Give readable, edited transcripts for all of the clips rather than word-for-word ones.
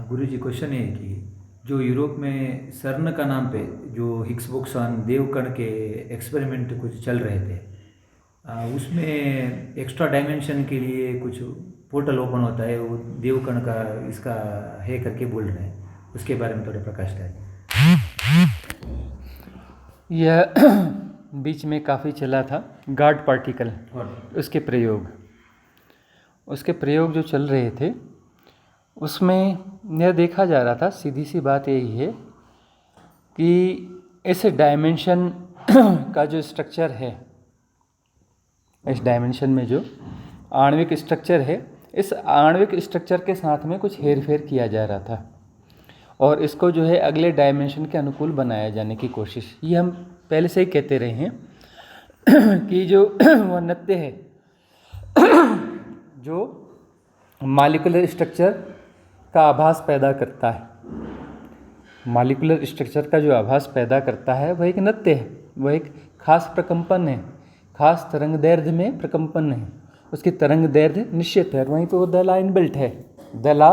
गुरुजी question है कि जो यूरोप में सर्न का नाम पे जो हिग्स बोसॉन देवकण के एक्सपेरिमेंट कुछ चल रहे थे, उसमें एक्स्ट्रा डायमेंशन के लिए कुछ पोर्टल ओपन होता है, वो देवकण का इसका है करके बोल रहे हैं, उसके बारे में थोड़ा प्रकाश डालें। यह बीच में काफ़ी चला था गॉड पार्टिकल, उसके प्रयोग जो चल रहे थे उसमें यह देखा जा रहा था, सीधी सी बात यही है कि इस डायमेंशन का जो स्ट्रक्चर है, इस डायमेंशन में जो आणविक स्ट्रक्चर है, इस आणविक स्ट्रक्चर के साथ में कुछ हेर फेर किया जा रहा था और इसको जो है अगले डायमेंशन के अनुकूल बनाया जाने की कोशिश। ये हम पहले से ही कहते रहे हैं कि जो वह नत्य है जो मॉलिक्यूलर स्ट्रक्चर का आभास पैदा करता है, मॉलिक्यूलर स्ट्रक्चर का जो आभास पैदा करता है वह एक नत्य है, वह एक खास प्रकंपन है, खास तरंग दैर्ध्य में प्रकंपन है, उसकी तरंग दैर्ध्य निश्चित है, वहीं पे वो दला इनबिल्ट है, दला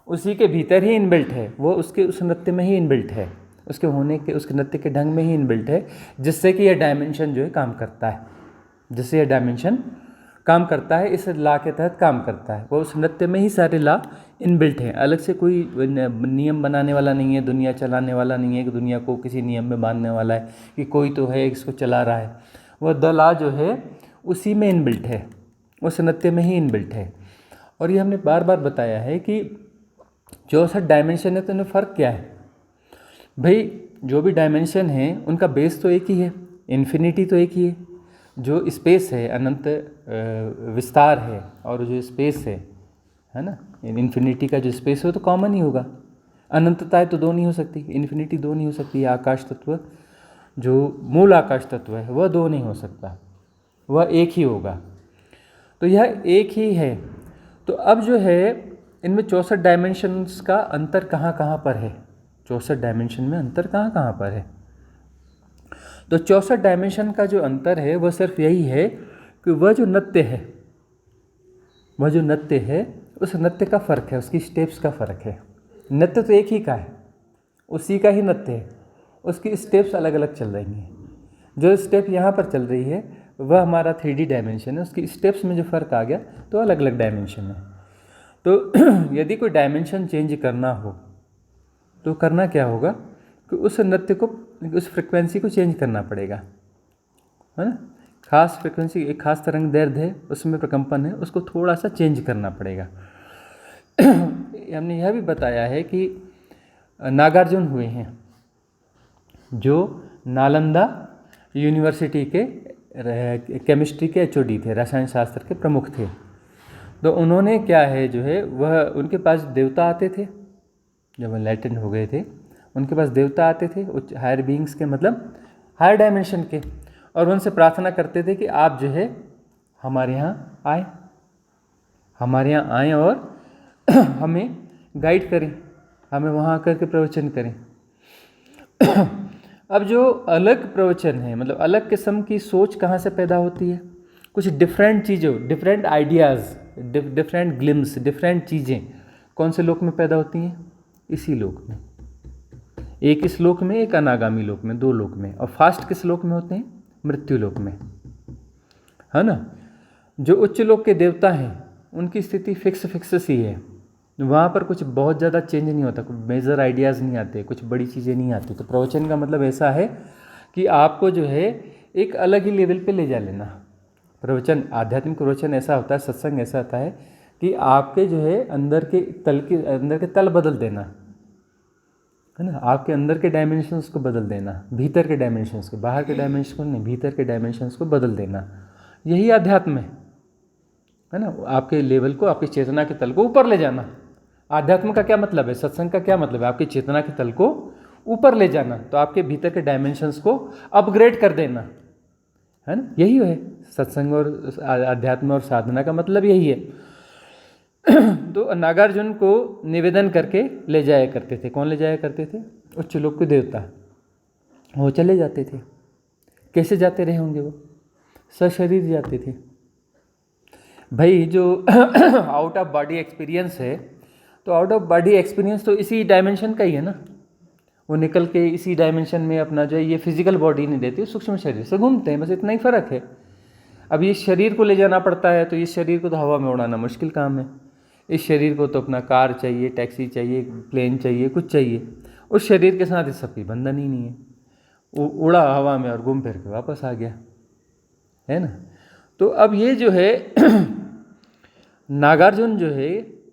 उसी के भीतर ही इनबिल्ट है, वो उसके उस नृत्य में ही इनबिल्ट है, उसके होने के उसके नृत्य के ढंग में ही इनबिल्ट है, जिससे कि यह डायमेंशन जो है काम करता है, जिससे यह डायमेंशन काम करता है, इस लॉ के तहत काम करता है। वो उस नृत्य में ही सारे लॉ इनबिल्ट हैं, अलग से कोई नियम बनाने वाला नहीं है, दुनिया चलाने वाला नहीं है कि दुनिया को किसी नियम में बांधने वाला है कि कोई तो है इसको चला रहा है। वह द लॉ जो है उसी में इनबिल्ट है, उस नृत्य में ही इनबिल्ट है। और ये हमने बार बार बताया है कि 64 डायमेंशन है तो इनमें फ़र्क क्या है भाई। जो भी डायमेंशन है उनका बेस तो एक ही है, इन्फिनिटी तो एक ही है, जो स्पेस है अनंत विस्तार है, और जो स्पेस है ना, इन्फिनिटी का जो स्पेस है तो कॉमन ही होगा, अनंतता तो दो नहीं हो सकती, इन्फिनिटी दो नहीं हो सकती, आकाश तत्व जो मूल आकाश तत्व है वह दो नहीं हो सकता, वह एक ही होगा, तो यह एक ही है। तो अब जो है इनमें 64 डायमेंशंस का अंतर कहाँ कहाँ पर है, 64 डायमेंशन में अंतर कहाँ कहाँ पर है। तो 64 डायमेंशन का जो अंतर है वह सिर्फ यही है कि वह जो नृत्य है, वह जो नृत्य है उस नृत्य का फ़र्क है, उसकी स्टेप्स का फ़र्क है। नृत्य तो एक ही का है, उसी का ही नृत्य है, उसकी स्टेप्स अलग अलग चल रही हैं। जो स्टेप यहाँ पर चल रही है वह हमारा 3D डायमेंशन है, उसकी स्टेप्स में जो फ़र्क आ गया तो अलग अलग डायमेंशन है। तो यदि कोई डायमेंशन चेंज करना हो तो करना क्या होगा कि उस नृत्य को, उस फ्रिक्वेंसी को चेंज करना पड़ेगा, है ना। खास फ्रिक्वेंसी, एक खास तरंग दैर्ध्य है, उसमें प्रकंपन है, उसको थोड़ा सा चेंज करना पड़ेगा। हमने यह भी बताया है कि नागार्जुन हुए हैं जो नालंदा यूनिवर्सिटी के केमिस्ट्री के HOD थे, रसायन शास्त्र के प्रमुख थे। तो उन्होंने क्या है जो है वह, उनके पास देवता आते थे, जब एनलाइटेंड हो गए थे उनके पास देवता आते थे, उच्च हायर बीइंग्स के, मतलब हायर डायमेंशन के, और उनसे प्रार्थना करते थे कि आप जो है हमारे यहाँ आए, हमारे यहाँ आएँ और हमें गाइड करें, हमें वहाँ आकर के प्रवचन करें। अब जो अलग प्रवचन है, मतलब अलग किस्म की सोच कहाँ से पैदा होती है, कुछ डिफरेंट चीज़ों, different ideas, different glimpse, different चीज़ें कौन से लोक में पैदा होती हैं, इसी लोक में, एक इस लोक में, एक अनागामी लोक में, दो लोक में। और फास्ट किस लोक में होते हैं, मृत्यु लोक में, है ना। जो उच्च लोक के देवता हैं उनकी स्थिति फिक्स सी है, वहाँ पर कुछ बहुत ज़्यादा चेंज नहीं होता, कुछ मेजर आइडियाज़ नहीं आते, कुछ बड़ी चीज़ें नहीं आती। तो प्रवचन का मतलब ऐसा है कि आपको जो है एक अलग ही लेवल पे ले जा लेना। प्रवचन, आध्यात्मिक प्रवचन ऐसा होता है, सत्संग ऐसा होता है कि आपके जो है अंदर के तल बदल देना, है ना, आपके अंदर के डायमेंशंस को बदल देना, भीतर के डायमेंशंस को, बाहर के डायमेंशन को नहीं, भीतर के डायमेंशंस को बदल देना, यही अध्यात्म है ना। आपके लेवल को, आपकी चेतना के तल को ऊपर ले जाना। आध्यात्म का क्या मतलब है, सत्संग का क्या मतलब है, आपकी चेतना के तल को ऊपर ले जाना, तो आपके भीतर के डायमेंशंस को अपग्रेड कर देना, है ना। यही है सत्संग और आध्यात्म और साधना का मतलब यही है। तो नागार्जुन को निवेदन करके ले जाया करते थे, कौन ले जाया करते थे, उच्च लोक के देवता, वो चले जाते थे। कैसे जाते रहे होंगे, वो सशरीर जाते थे भाई। जो आउट ऑफ बॉडी एक्सपीरियंस है तो आउट ऑफ बॉडी एक्सपीरियंस तो इसी डायमेंशन का ही है ना, वो निकल के इसी डायमेंशन में अपना जो है ये फिजिकल बॉडी नहीं देती, सूक्ष्म शरीर से घूमते हैं, बस इतना ही फ़र्क है। अब ये शरीर को ले जाना पड़ता है, तो इस शरीर को तो हवा में उड़ाना मुश्किल काम है। इस शरीर को तो अपना कार चाहिए, टैक्सी चाहिए, प्लेन चाहिए, कुछ चाहिए। उस शरीर के साथ इस सब की बंधन ही नहीं है, वो उड़ा हवा में और घूम फिर के वापस आ गया, है ना। तो अब ये जो है नागार्जुन जो है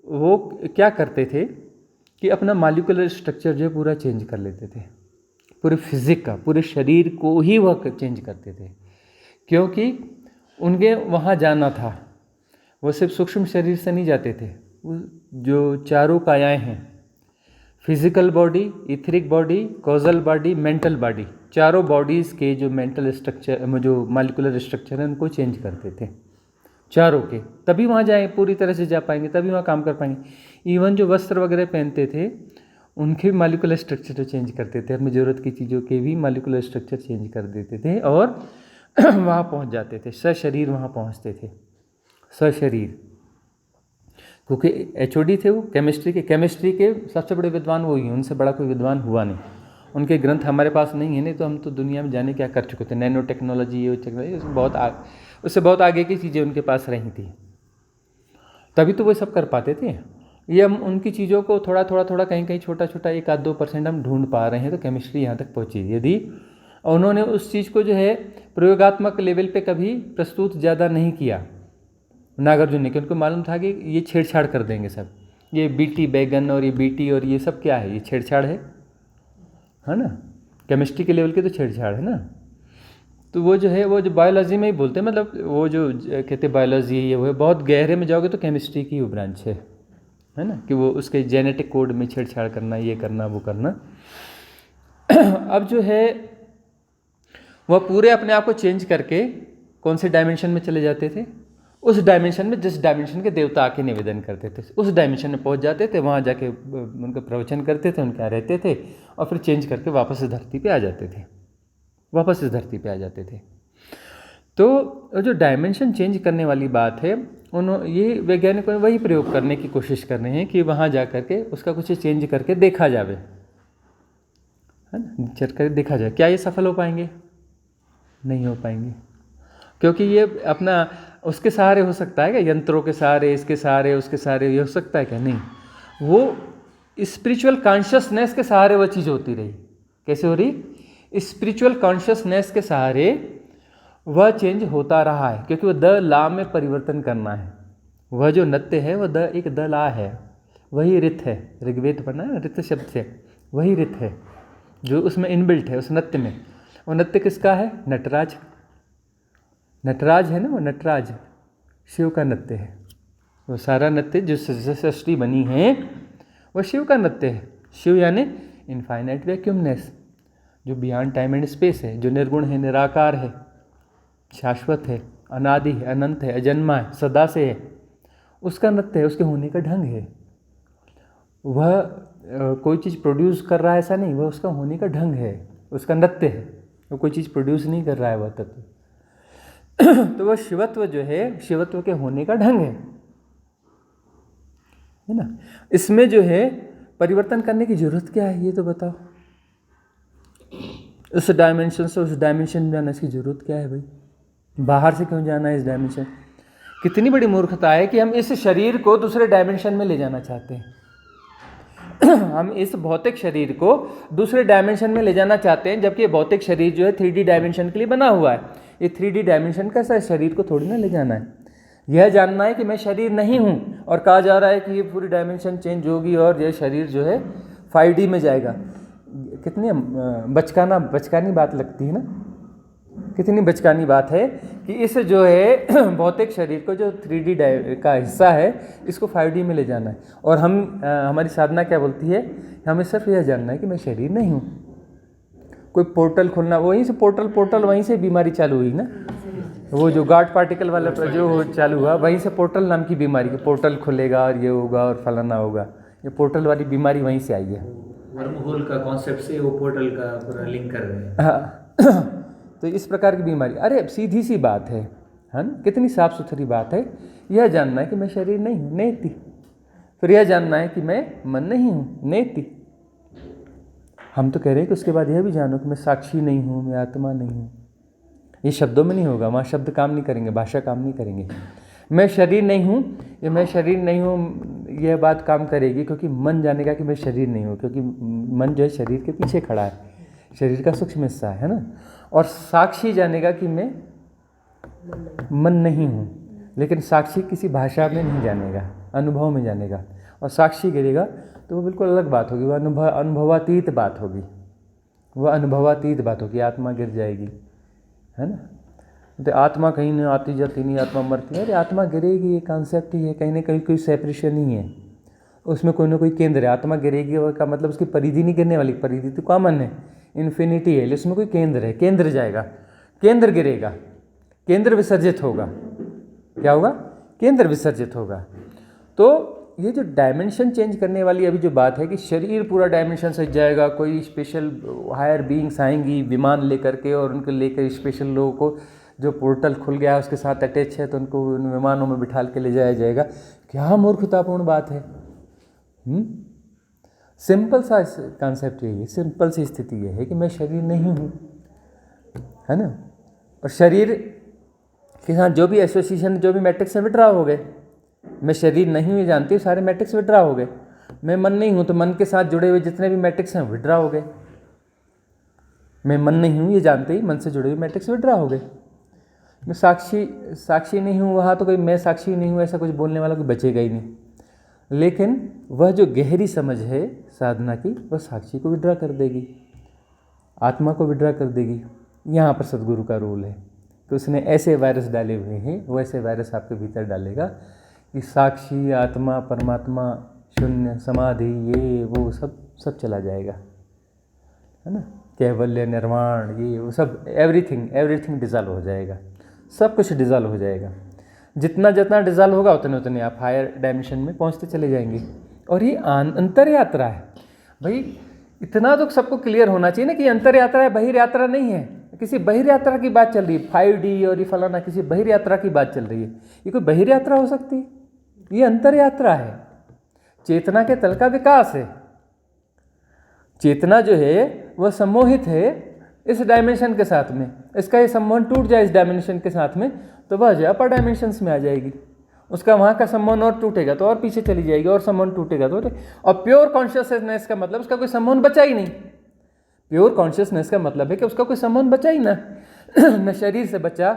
वो क्या करते थे कि अपना मॉलिक्यूलर स्ट्रक्चर जो है पूरा चेंज कर लेते थे, पूरे फिजिक का, पूरे शरीर को ही वह चेंज करते थे, क्योंकि उनके वहाँ जाना था। वो सिर्फ सूक्ष्म शरीर से नहीं जाते थे, वो जो चारों कायाएँ हैं, physical body, etheric body, causal body, mental body, चारों बॉडीज़ के जो मेंटल स्ट्रक्चर, जो मॉलिक्यूलर स्ट्रक्चर है, उनको चेंज करते थे चारों के, तभी वहाँ जाए पूरी तरह से जा पाएंगे, तभी वहाँ काम कर पाएंगे। इवन जो वस्त्र वगैरह पहनते थे उनके भी मॉलिक्यूलर स्ट्रक्चर चेंज करते थे, अपनी ज़रूरत की चीज़ों के भी मॉलिक्यूलर स्ट्रक्चर चेंज कर देते थे और वहाँ पहुँच जाते थे, सशरीर वहाँ पहुँचते थे, सशरीर। क्योंकि HOD थे वो केमिस्ट्री के सबसे बड़े विद्वान वो ही, उनसे बड़ा कोई विद्वान हुआ नहीं। उनके ग्रंथ हमारे पास नहीं है, नहीं तो हम तो दुनिया में जाने क्या कर चुके थे, नैनो टेक्नोलॉजी, ये टेक्नोलॉजी, उससे बहुत आगे की चीज़ें उनके पास रही थी, तभी तो वो सब कर पाते थे। ये हम उनकी चीज़ों को थोड़ा कहीं कहीं छोटा 1-2% हम ढूंढ पा रहे हैं, तो केमिस्ट्री यहाँ तक पहुँची। यदि उन्होंने उस चीज़ को जो है प्रयोगात्मक लेवल पे कभी प्रस्तुत ज़्यादा नहीं किया नागार्जुन ने, क्योंकि उनको मालूम था कि ये छेड़छाड़ कर देंगे सब, ये बीटी बैगन और ये बीटी और ये सब क्या है, ये छेड़छाड़ है ना, केमिस्ट्री के लेवल की तो छेड़छाड़ है ना। तो वो जो है वो जो बायोलॉजी में ही बोलते हैं, मतलब वो जो कहते हैं बायोलॉजी ये वो है, बहुत गहरे में जाओगे तो केमिस्ट्री की वो ब्रांच है ना, कि वो उसके जेनेटिक कोड में छेड़छाड़ करना, ये करना, वो करना। अब जो है वह पूरे अपने आप को चेंज करके कौन से डायमेंशन में चले जाते थे, उस डायमेंशन में जिस डायमेंशन के देवता आके निवेदन करते थे, उस डायमेंशन में पहुंच जाते थे, वहाँ जाके उनका प्रवचन करते थे, उनके यहाँ रहते थे और फिर चेंज करके वापस इस धरती पे आ जाते थे, वापस इस धरती पे आ जाते थे। तो जो डायमेंशन चेंज करने वाली बात है, ये वैज्ञानिकों ने वही प्रयोग करने की कोशिश कर रहे हैं कि वहाँ जा करके उसका कुछ चेंज करके देखा जावे, है ना, चेक करके देखा जाए। क्या ये सफल हो पाएंगे? नहीं हो पाएंगे, क्योंकि ये अपना उसके सहारे हो सकता है क्या, यंत्रों के सहारे, इसके सहारे, उसके सहारे ये हो सकता है क्या? नहीं, वो स्पिरिचुअल कॉन्शियसनेस के सहारे वो चीज़ होती रही। कैसे हो रही? स्पिरिचुअल कॉन्शियसनेस के सहारे वह चेंज होता रहा है, क्योंकि वह द ला में परिवर्तन करना है। वह जो नत्य है वह एक द ला है, वही रित है, ऋग्वेद पढ़ना है रित शब्द से, वही रित है जो उसमें इनबिल्ट है उस नत्य में। वो नत्य किसका है? नटराज, नटराज है ना, वो नटराज शिव का नत्य है। वो सारा नत्य जो सृष्टि बनी है वह शिव का नत्य है। शिव यानी इनफाइनाइट वैक्यूमनेस, जो बियॉन्ड टाइम एंड स्पेस है, जो निर्गुण है, निराकार है, शाश्वत है, अनादि है, अनंत है, अजन्मा है, सदा से है, उसका नत्य है, उसके होने का ढंग है। वह कोई चीज़ प्रोड्यूस कर रहा है ऐसा नहीं, वह उसका होने का ढंग है, उसका नत्य है, वो कोई चीज़ प्रोड्यूस नहीं कर रहा है वह तत्व। तो वह शिवत्व जो है, शिवत्व के होने का ढंग है ना। इसमें जो है परिवर्तन करने की जरूरत क्या है, ये तो बताओ। उस डायमेंशन से उस डायमेंशन में जाने की जरूरत क्या है भाई? बाहर से क्यों जाना है इस डायमेंशन? कितनी बड़ी मूर्खता है कि हम इस शरीर को दूसरे डायमेंशन में ले जाना चाहते हैं। हम इस भौतिक शरीर को दूसरे डायमेंशन में ले जाना चाहते हैं, जबकि ये भौतिक शरीर जो है 3D डायमेंशन के लिए बना हुआ है। ये 3D डायमेंशन का सा शरीर को थोड़ी ना ले जाना है, यह जानना है कि मैं शरीर नहीं हूँ। और कहा जा रहा है कि ये पूरी डायमेंशन चेंज होगी और ये शरीर जो है 5D में जाएगा। कितनी बचकानी बात लगती है ना, कितनी बचकानी बात है कि इस जो है भौतिक शरीर को जो 3D का हिस्सा है इसको 5D में ले जाना है। और हमारी साधना क्या बोलती है? हमें सिर्फ यह जानना है कि मैं शरीर नहीं हूँ। कोई पोर्टल खोलना, वहीं से पोर्टल वहीं से बीमारी चालू हुई ना, वो जो गॉड पार्टिकल वाला जो चालू हुआ, वहीं से पोर्टल नाम की बीमारी, कि पोर्टल खुलेगा और ये होगा और फलाना होगा, ये पोर्टल वाली बीमारी वहीं से आई है। वर्महोल का कॉन्सेप्ट से वो पोर्टल का पूरा लिंक कर रहे हैं। हाँ तो इस प्रकार की बीमारी, अरे अब सीधी सी बात है ना, कितनी साफ सुथरी बात है। यह जानना है कि मैं शरीर नहीं हूँ, नेति फिर यह जानना है कि मैं मन नहीं हूँ, नेति। हम तो कह रहे हैं कि उसके बाद यह भी जानो कि मैं साक्षी नहीं हूँ, मैं आत्मा नहीं हूँ। ये शब्दों में नहीं होगा, वहाँ शब्द काम नहीं करेंगे, भाषा काम नहीं करेंगे। मैं शरीर नहीं हूँ, ये मैं शरीर नहीं हूँ यह बात काम करेगी, क्योंकि मन जानेगा कि मैं शरीर नहीं हूँ, क्योंकि मन जो है शरीर के पीछे खड़ा है, शरीर का सूक्ष्म हिस्सा है ना। और साक्षी जानेगा कि मैं मन नहीं हूँ, लेकिन साक्षी किसी भाषा में नहीं जानेगा, अनुभव में जानेगा। और साक्षी गिरेगा तो वो बिल्कुल अलग बात होगी, वह अनुभवातीत बात होगी, वह अनुभवातीत बात होगी, आत्मा गिर जाएगी, है ना। तो आत्मा कहीं नहीं आती जाती नहीं, आत्मा मरती है, अरे आत्मा गिरेगी, ये कॉन्सेप्ट ही है, कहीं ना कहीं कोई सेपरेशन ही है, उसमें कोई ना कोई केंद्र है। आत्मा गिरेगी का मतलब उसकी परिधि नहीं गिरने वाली, परिधि तो कॉमन है, इन्फिनिटी है, उसमें कोई केंद्र है, केंद्र जाएगा, केंद्र गिरेगा, केंद्र विसर्जित होगा। क्या होगा? केंद्र विसर्जित होगा। तो ये जो डायमेंशन चेंज करने वाली अभी जो बात है कि शरीर पूरा डायमेंशन सज जाएगा, कोई स्पेशल हायर बीइंग्स आएंगी विमान लेकर के, और उनको लेकर स्पेशल लोगों को जो पोर्टल खुल गया है उसके साथ अटैच है, तो उनको उन विमानों में बिठा के ले जाया जाएगा। क्या मूर्खतापूर्ण बात है। सिंपल सा कॉन्सेप्ट यही है, सिंपल सी स्थिति ये है कि मैं शरीर नहीं हूँ, है ना। और शरीर के साथ जो भी एसोसिएशन, जो भी मैट्रिक्स में विड्रॉ हो गए। मैं शरीर नहीं हूँ ये जानती हूँ, सारे मैट्रिक्स विड्रॉ हो गए। मैं मन नहीं हूँ तो मन के साथ जुड़े हुए जितने भी मैट्रिक्स हैं विड्रॉ हो गए। मैं मन नहीं हूँ ये जानते ही मन से जुड़े हुए मैट्रिक्स विड्रॉ हो गए। मैं साक्षी नहीं हूँ, वहाँ तो कोई मैं साक्षी नहीं हूँ ऐसा कुछ बोलने वाला कोई बचेगा ही नहीं। लेकिन वह जो गहरी समझ है साधना की, वह साक्षी को विड्रॉ कर देगी, आत्मा को विड्रॉ कर देगी। यहाँ पर सद्गुरु का रोल है कि उसने ऐसे वायरस डाले हुए हैं, वैसे वायरस आपके भीतर डालेगा कि साक्षी, आत्मा, परमात्मा, शून्य, समाधि, ये वो सब चला जाएगा, है ना। कैवल्य, निर्वाण, ये वो सब, एवरीथिंग डिज़ॉल्व हो जाएगा, सब कुछ डिज़ॉल्व हो जाएगा। जितना जितना डिज़ॉल्व होगा उतने उतने आप हायर डायमेंशन में पहुंचते चले जाएंगे। और ये अंतर यात्रा है भाई, इतना तो सबको क्लियर होना चाहिए ना कि अंतर यात्रा है, बहिर यात्रा नहीं है। किसी बहिर यात्रा की बात चल रही है, 5D और ये फलाना, किसी बहिर यात्रा की बात चल रही है। ये कोई बहिर यात्रा हो सकती है? ये अंतर यात्रा है, चेतना के तल का विकास है। चेतना जो है वह सम्मोहित है इस डायमेंशन के साथ में, इसका ये सम्मोहन टूट जाए इस डायमेंशन के साथ में तो वह जो अपर डायमेंशंस में आ जाएगी। उसका वहाँ का सम्मोहन और टूटेगा तो और पीछे चली जाएगी, और सम्मोहन टूटेगा तो और प्योर कॉन्शियसनेस का मतलब उसका कोई सम्मोहन बचा ही नहीं। प्योर कॉन्शियसनेस का मतलब है कि उसका कोई सम्बन्ध बचा ही ना न शरीर से बचा,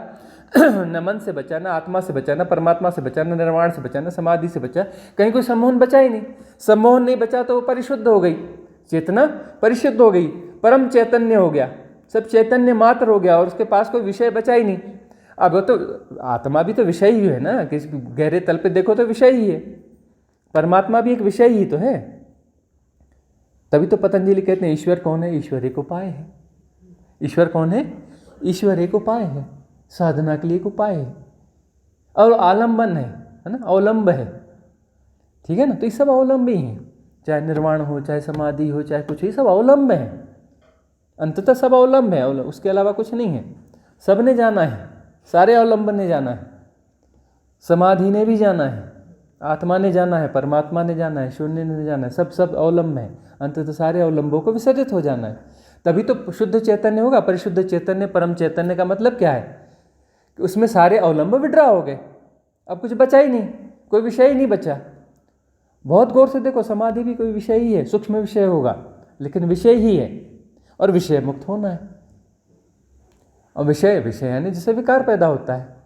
न मन से बचा, न आत्मा से बचा, न परमात्मा से बचा, न निर्वाण से बचा, न समाधि से बचा, कहीं कोई सम्मोहन बचा ही नहीं। सम्मोहन नहीं बचा तो वो परिशुद्ध हो गई, चेतना परिशुद्ध हो गई, परम चैतन्य हो गया, सब चैतन्य मात्र हो गया, और उसके पास कोई विषय बचा ही नहीं। अब तो आत्मा भी तो विषय ही है ना, किस गहरे तल पे देखो तो विषय ही है, परमात्मा भी एक विषय ही तो है। तभी तो पतंजलि कहते हैं ईश्वर कौन है? ईश्वर एक उपाय है। ईश्वर कौन है? ईश्वर एक उपाय है, साधना के लिए एक उपाय है, और आलम्बन है ना, अवलंब है, ठीक है ना। तो ये सब अवलंब ही हैं, चाहे निर्वाण हो, चाहे समाधि हो, चाहे कुछ, ये सब अवलंब है, अंततः सब अवलंब है, उसके अलावा कुछ नहीं है। सब ने जाना है, सारे अवलंबन ने जाना है, समाधि ने भी जाना है, आत्मा ने जाना है, परमात्मा ने जाना है, शून्य ने जाना है, सब अवलंब है। अंततः सारे अवलंबों को विसर्जित हो जाना है, तभी तो शुद्ध चैतन्य होगा। परिशुद्ध चैतन्य, परम चैतन्य का मतलब क्या है कि उसमें सारे अवलंब विड्रॉ हो गए, अब कुछ बचा ही नहीं, कोई विषय ही नहीं बचा। बहुत गौर से देखो, समाधि भी कोई विषय ही है, सूक्ष्म विषय होगा लेकिन विषय ही है, और विषय मुक्त होना है। और विषय यानी जिससे विकार पैदा होता है।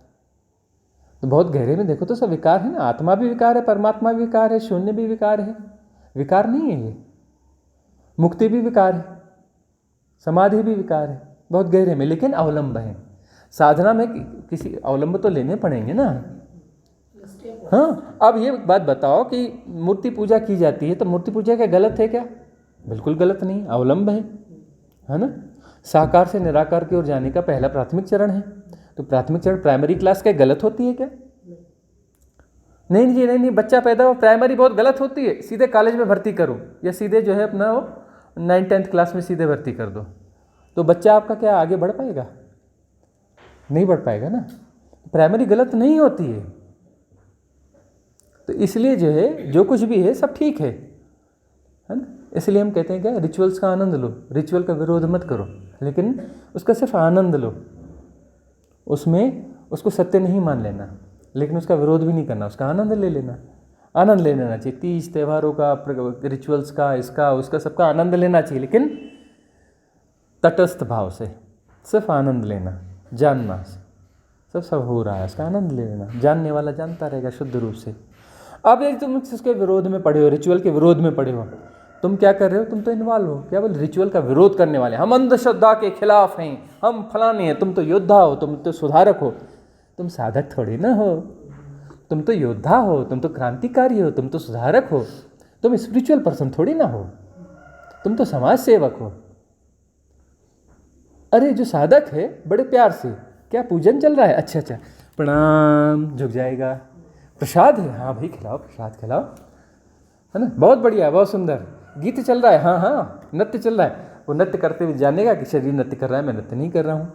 तो बहुत गहरे में देखो तो सब विकार है ना, आत्मा भी विकार है, परमात्मा भी विकार है, शून्य भी विकार है, विकार नहीं है ये। मुक्ति भी विकार है, समाधि भी विकार है, बहुत गहरे में, लेकिन अवलंब है। साधना में किसी अवलंब तो लेने पड़ेंगे ना। हाँ, अब ये बात बताओ कि मूर्ति पूजा की जाती है तो मूर्ति पूजा क्या गलत है? क्या बिल्कुल गलत नहीं, अवलंब है ना। साकार से निराकार की ओर जाने का पहला प्राथमिक चरण है, तो प्राथमिक चरण प्राइमरी क्लास क्या गलत होती है क्या? नहीं जी, नहीं, बच्चा पैदा हो प्राइमरी बहुत गलत होती है, सीधे कॉलेज में भर्ती करो, या सीधे जो है अपना वो 9th-10th क्लास में सीधे भर्ती कर दो, तो बच्चा आपका क्या आगे बढ़ पाएगा? नहीं बढ़ पाएगा ना। प्राइमरी गलत नहीं होती है, तो इसलिए जो है जो कुछ भी है सब ठीक है ना। इसलिए हम कहते हैं क्या, रिचुअल्स का आनंद लो, रिचुअल का विरोध मत करो, लेकिन उसका सिर्फ आनंद लो। उसमें उसको सत्य नहीं मान लेना, लेकिन उसका विरोध भी नहीं करना, उसका आनंद ले लेना। आनंद ले लेना चाहिए, तीज त्योहारों का, रिचुअल्स का, इसका उसका सबका आनंद लेना चाहिए, लेकिन तटस्थ भाव से, सिर्फ आनंद लेना, जानना सब हो रहा है, उसका आनंद ले लेना। जानने वाला जानता रहेगा शुद्ध रूप से। अब यदि तुम उसके विरोध में पड़े हो, रिचुअल के विरोध में पड़े हो, तुम क्या कर रहे हो, तुम तो इन्वॉल्व हो, क्या बोल, रिचुअल का विरोध करने वाले, हम अंधश्रद्धा के खिलाफ हैं, हम फलाने हैं। तुम तो योद्धा हो, तुम तो सुधारक हो, तुम साधक थोड़ी ना हो, तुम तो योद्धा हो, तुम तो क्रांतिकारी हो, तुम तो सुधारक हो, तुम स्पिरिचुअल पर्सन थोड़ी ना हो, तुम तो समाज सेवक हो। अरे जो साधक है बड़े प्यार से, क्या पूजन चल रहा है, अच्छा अच्छा प्रणाम, झुक जाएगा, प्रसाद है, हाँ भाई खिलाओ, प्रसाद खिलाओ, है ना, बहुत बढ़िया, बहुत सुंदर, गीत चल रहा है, हाँ हाँ, नृत्य चल रहा है, वो नृत्य करते हुए जानेगा कि शरीर नृत्य कर रहा है, मैं नृत्य नहीं कर रहा हूँ,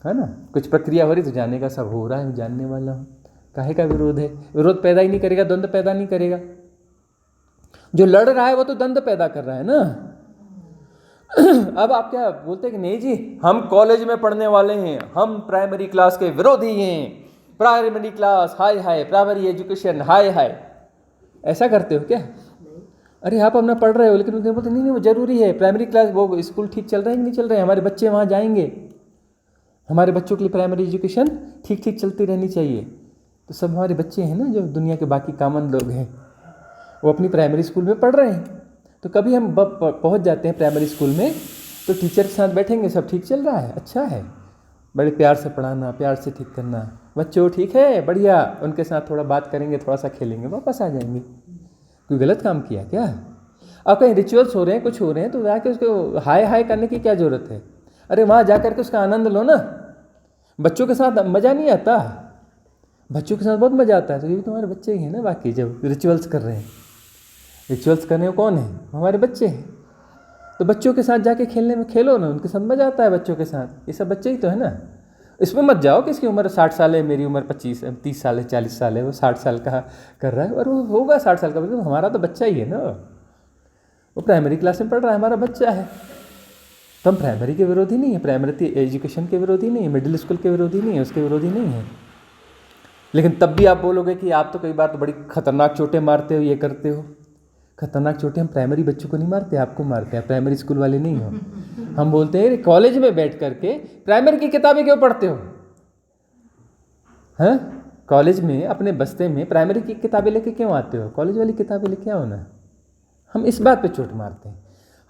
है ना, कुछ प्रक्रिया हो रही तो जानेगा सब हो रहा है, मैं जानने वाला हूँ। काहे का विरोध है, विरोध पैदा ही नहीं करेगा, द्वंद्व पैदा नहीं करेगा। जो लड़ रहा है वो तो द्वंद्व पैदा कर रहा है ना। अब आप क्या बोलते हैं कि नहीं जी हम कॉलेज में पढ़ने वाले हैं, हम प्राइमरी क्लास के विरोधी हैं, प्राइमरी क्लास हाय हाय, प्राइमरी एजुकेशन हाय हाय, ऐसा करते हो क्या? अरे आप अपना पढ़ रहे हो, लेकिन उन्हें बोलते नहीं नहीं वो जरूरी है, प्राइमरी क्लास, वो स्कूल ठीक चल रहा है कि नहीं चल रहे हैं, हमारे बच्चे वहाँ जाएंगे, हमारे बच्चों के लिए प्राइमरी एजुकेशन ठीक ठीक चलती रहनी चाहिए। तो सब हमारे बच्चे हैं ना, जो दुनिया के बाकी कॉमन लोग हैं, वो अपनी प्राइमरी स्कूल में पढ़ रहे हैं। तो कभी हम पहुंच जाते हैं प्राइमरी स्कूल में, तो टीचर के साथ बैठेंगे, सब ठीक चल रहा है, अच्छा है, बड़े प्यार से पढ़ाना, प्यार से ठीक करना, बच्चों ठीक है, बढ़िया, उनके साथ थोड़ा बात करेंगे, थोड़ा सा खेलेंगे, वापस आ जाएंगे। कोई गलत काम किया क्या? अब कहीं रिचुअल्स हो रहे हैं, कुछ हो रहे हैं, तो जाके उसको हाय हाय करने की क्या ज़रूरत है? अरे वहाँ जा करके उसका आनंद लो ना। बच्चों के साथ मज़ा नहीं आता, बच्चों के साथ बहुत मज़ा आता है। तो ये भी तुम्हारे बच्चे ही हैं ना, बाकी जब रिचुअल्स कर रहे हैं, रिचुअल्स करने को कौन है? हमारे बच्चे हैं। तो बच्चों के साथ जाके खेलने में खेलो ना, उनके साथ मज़ा आता है बच्चों के साथ, ये सब बच्चे ही तो है ना। इसमें मत जाओ कि इसकी उम्र 60 साल है, मेरी उम्र 25-30 साल है, 40 साल है, वो 60 साल का कर रहा है, और वो होगा 60 साल का, मतलब हमारा तो बच्चा ही है ना, वो प्राइमरी क्लास में पढ़ रहा है, हमारा बच्चा है। तो हम प्राइमरी के विरोधी नहीं है, प्राइमरी एजुकेशन के विरोधी नहीं है, मिडिल स्कूल के विरोधी नहीं है, उसके विरोधी नहीं है। लेकिन तब भी आप बोलोगे कि आप तो कई बार तो बड़ी खतरनाक चोटें मारते हो, ये करते हो। खतरनाक चोटें हम प्राइमरी बच्चों को नहीं मारते, आपको मारते हैं, प्राइमरी स्कूल वाले नहीं हो। हम बोलते हैं कॉलेज में बैठ करके प्राइमरी की किताबें क्यों पढ़ते हो? हैं, कॉलेज में अपने बस्ते में प्राइमरी की किताबें लेके क्यों आते हो? कॉलेज वाली किताबें लेके आओ ना। हम इस बात पे चोट मारते हैं,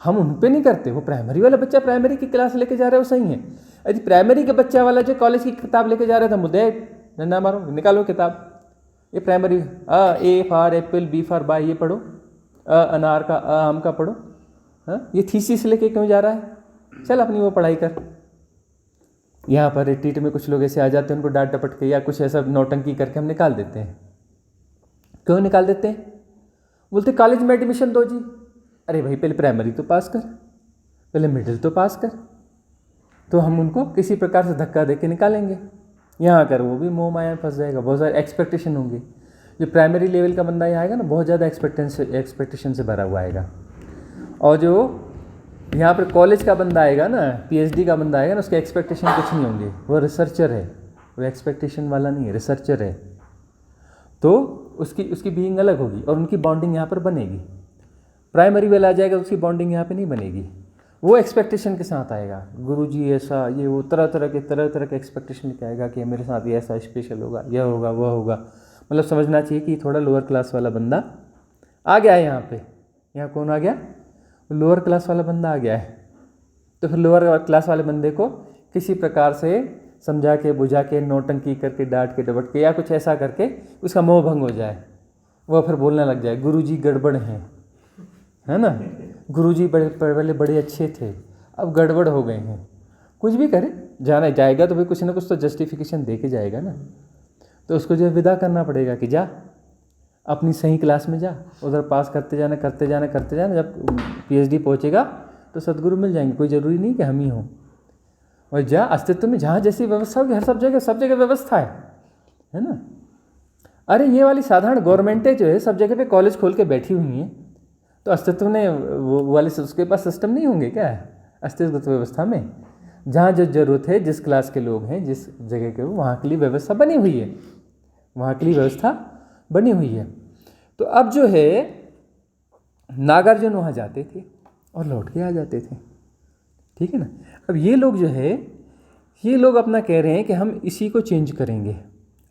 हम उन पे नहीं करते। वो प्राइमरी वाला बच्चा प्राइमरी की क्लास लेके जा रहा है, वो सही है। यदि प्राइमरी के बच्चा वाला जो कॉलेज की किताब लेके जा रहा था, मुद्दे डंडा मारो, निकालो किताब, ये primary, A for apple, B for bye, ये पढ़ो, अनार का, आम का पढ़ो। हाँ, ये थीसिस लेके क्यों जा रहा है? चल अपनी वो पढ़ाई कर। यहाँ पर रिट्रीट में कुछ लोग ऐसे आ जाते हैं, उनको डांट डपट के या कुछ ऐसा नौटंकी करके हम निकाल देते हैं। क्यों निकाल देते हैं? बोलते कॉलेज में एडमिशन दो जी। अरे भाई पहले प्राइमरी तो पास कर, पहले मिडिल तो पास कर, तो हम उनको किसी प्रकार से धक्का दे के निकालेंगे। यहाँ कर वो भी मोह माया में फंस जाएगा, बहुत सारे एक्सपेक्टेशन होंगे। जो प्राइमरी लेवल का बंदा यहाँ आएगा ना, बहुत ज़्यादा एक्सपेक्टेशन से भरा हुआ आएगा। और जो यहाँ पर कॉलेज का बंदा आएगा ना, पीएचडी का बंदा आएगा ना, उसके एक्सपेक्टेशन कुछ नहीं होंगे, वो रिसर्चर है, वो एक्सपेक्टेशन वाला नहीं है, रिसर्चर है। तो उसकी बीइंग अलग होगी और उनकी बॉन्डिंग यहाँ पर बनेगी। प्राइमरी वाला आ जाएगा, उसकी बॉन्डिंग यहाँ पे नहीं बनेगी, वो एक्सपेक्टेशन के साथ आएगा, गुरुजी ऐसा, ये वो, तरह तरह के एक्सपेक्टेशन लेके आएगा कि मेरे साथ ये ऐसा स्पेशल होगा, यह होगा, वह होगा। मतलब समझना चाहिए कि थोड़ा लोअर क्लास वाला बंदा आ गया है यहाँ पे। यहाँ कौन आ गया? लोअर क्लास वाला बंदा आ गया है। तो फिर लोअर क्लास वाले बंदे को किसी प्रकार से समझा के, बुझा के, नौटंकी करके, डांट के, डबट के या कुछ ऐसा करके उसका मोह भंग हो जाए, वह फिर बोलने लग जाए गुरुजी गड़बड़ हैं, है ना, गुरुजी बड़े अच्छे थे, अब गड़बड़ हो गए हैं। कुछ भी करे, जाना जाएगा तो भाई कुछ ना कुछ तो जस्टिफिकेशन दे के जाएगा ना। तो उसको जो विदा करना पड़ेगा कि जा अपनी सही क्लास में जा, उधर पास करते जाना। जब पीएचडी पहुंचेगा तो सदगुरु मिल जाएंगे, कोई ज़रूरी नहीं कि हम ही हों। और जा अस्तित्व में जहाँ जैसी व्यवस्था होगी, हर सब जगह व्यवस्था है ना। अरे ये वाली साधारण गवर्नमेंटें जो है सब जगह पे कॉलेज खोल के बैठी हुई हैं, तो अस्तित्व ने वो वाले उसके पास सिस्टम नहीं होंगे क्या अस्तित्व व्यवस्था में? जहाँ जो ज़रूरत है, जिस क्लास के लोग हैं, जिस जगह के, वहाँ के लिए व्यवस्था बनी हुई है, वहाँ के लिए व्यवस्था बनी हुई है। तो अब जो है नागार्जुन वहाँ जाते थे और लौट के आ जाते थे, ठीक है ना। अब ये लोग जो है, ये लोग अपना कह रहे हैं कि हम इसी को चेंज करेंगे।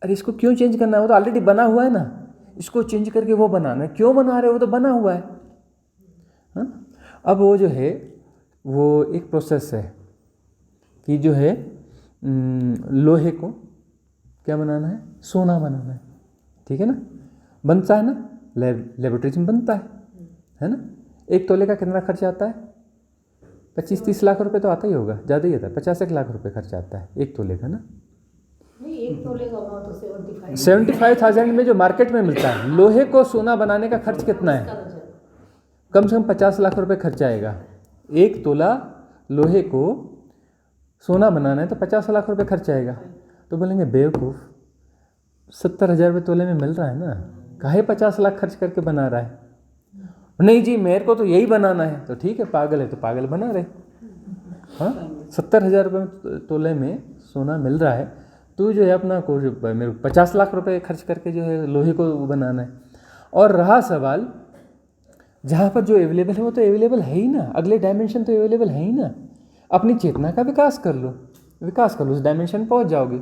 अरे इसको क्यों चेंज करना है? वो तो ऑलरेडी बना हुआ है ना, इसको चेंज करके वो बनाना है। क्यों बना रहे हो? वो तो बना हुआ है, हाँ? अब वो जो है वो एक प्रोसेस है कि जो है लोहे को क्या बनाना है? सोना बनाना है, ठीक है ना। बनता है ना, लेबोरेटरीज में बनता है ना। 1 तोले का कितना खर्च आता है? 25-30 लाख रुपए तो आता ही होगा, ज़्यादा ही आता है। 50 लाख रुपए खर्च आता है 1 तोले का ना। नहीं, 1 तोले का भाव तो 75,000 में जो मार्केट में मिलता है। लोहे को सोना बनाने का खर्च कितना है? कम से कम 50 लाख रुपए खर्च आएगा। 1 तोला लोहे को सोना बनाना है तो 50 लाख रुपए खर्च आएगा। तो बोलेंगे बेवकूफ़, 70,000 रुपये तोले में मिल रहा है ना, काहे 50 लाख खर्च करके बना रहा है? नहीं जी, मेरे को तो यही बनाना है। तो ठीक है, पागल है तो पागल बना रहे। हाँ, 70,000 रुपये तोले में सोना मिल रहा है, तू जो है अपना को मेरे 50 लाख रुपए खर्च करके जो है लोहे को बनाना है। और रहा सवाल, जहाँ पर जो अवेलेबल है वो तो अवेलेबल है ही ना, अगले डायमेंशन तो अवेलेबल है ही ना। अपनी चेतना का विकास कर लो, उस डायमेंशन पहुँच जाओगे।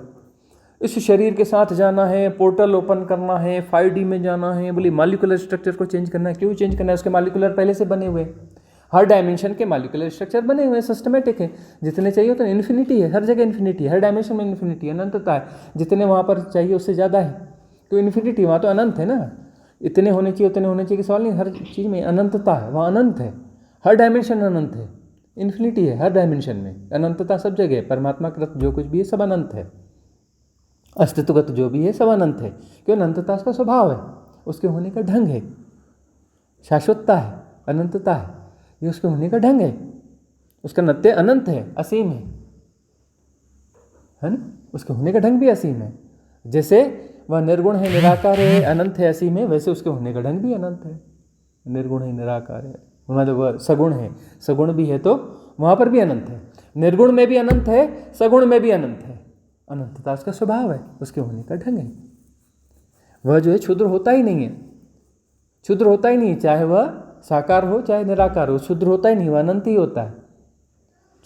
इस शरीर के साथ जाना है, पोर्टल ओपन करना है, 5D में जाना है, बोली मॉलिक्यूलर स्ट्रक्चर को चेंज करना है। क्यों चेंज करना है? उसके मॉलिक्यूलर पहले से बने हुए, हर डायमेंशन के मॉलिक्यूलर स्ट्रक्चर बने हुए हैं, सिस्टमेटिक है। जितने चाहिए उतने, इन्फिनिटी है, हर जगह इन्फिनिटी है, हर डायमेंशन में इन्फिनिटी है, अनंतता है। जितने वहाँ पर चाहिए उससे ज़्यादा है तो इन्फिनिटी, वहाँ तो अनंत है ना। इतने होने चाहिए उतने होने चाहिए कि सवाल नहीं, हर चीज़ में अनंतता है, वहाँ अनंत है, हर डायमेंशन अनंत है, इन्फिनिटी है हर डायमेंशन में, अनंतता सब जगह। परमात्मा कृत जो कुछ भी है सब अनंत है, अस्तित्वगत जो भी है सब अनंत है। क्यों? अनंतता उसका स्वभाव है, उसके होने का ढंग है, शाश्वतता है, अनंतता है, ये उसके होने का ढंग है। उसका नित्य अनंत है, असीम है ना। उसके होने का ढंग भी असीम है। जैसे वह निर्गुण है, निराकार है, अनंत है, असीम है, वैसे उसके होने का ढंग भी अनंत है, निर्गुण है, निराकार है। मतलब वह सगुण है, सगुण भी है तो वहाँ पर भी अनंत है। निर्गुण में भी अनंत है, सगुण में भी अनंत है। अनंतता उसका स्वभाव है, उसके होने का ढंग है। वह जो है क्षुद्र होता ही नहीं है, क्षुद्र होता ही नहीं, चाहे वह साकार हो चाहे निराकार हो, क्षुद्र होता ही नहीं, वह अनंत ही होता है।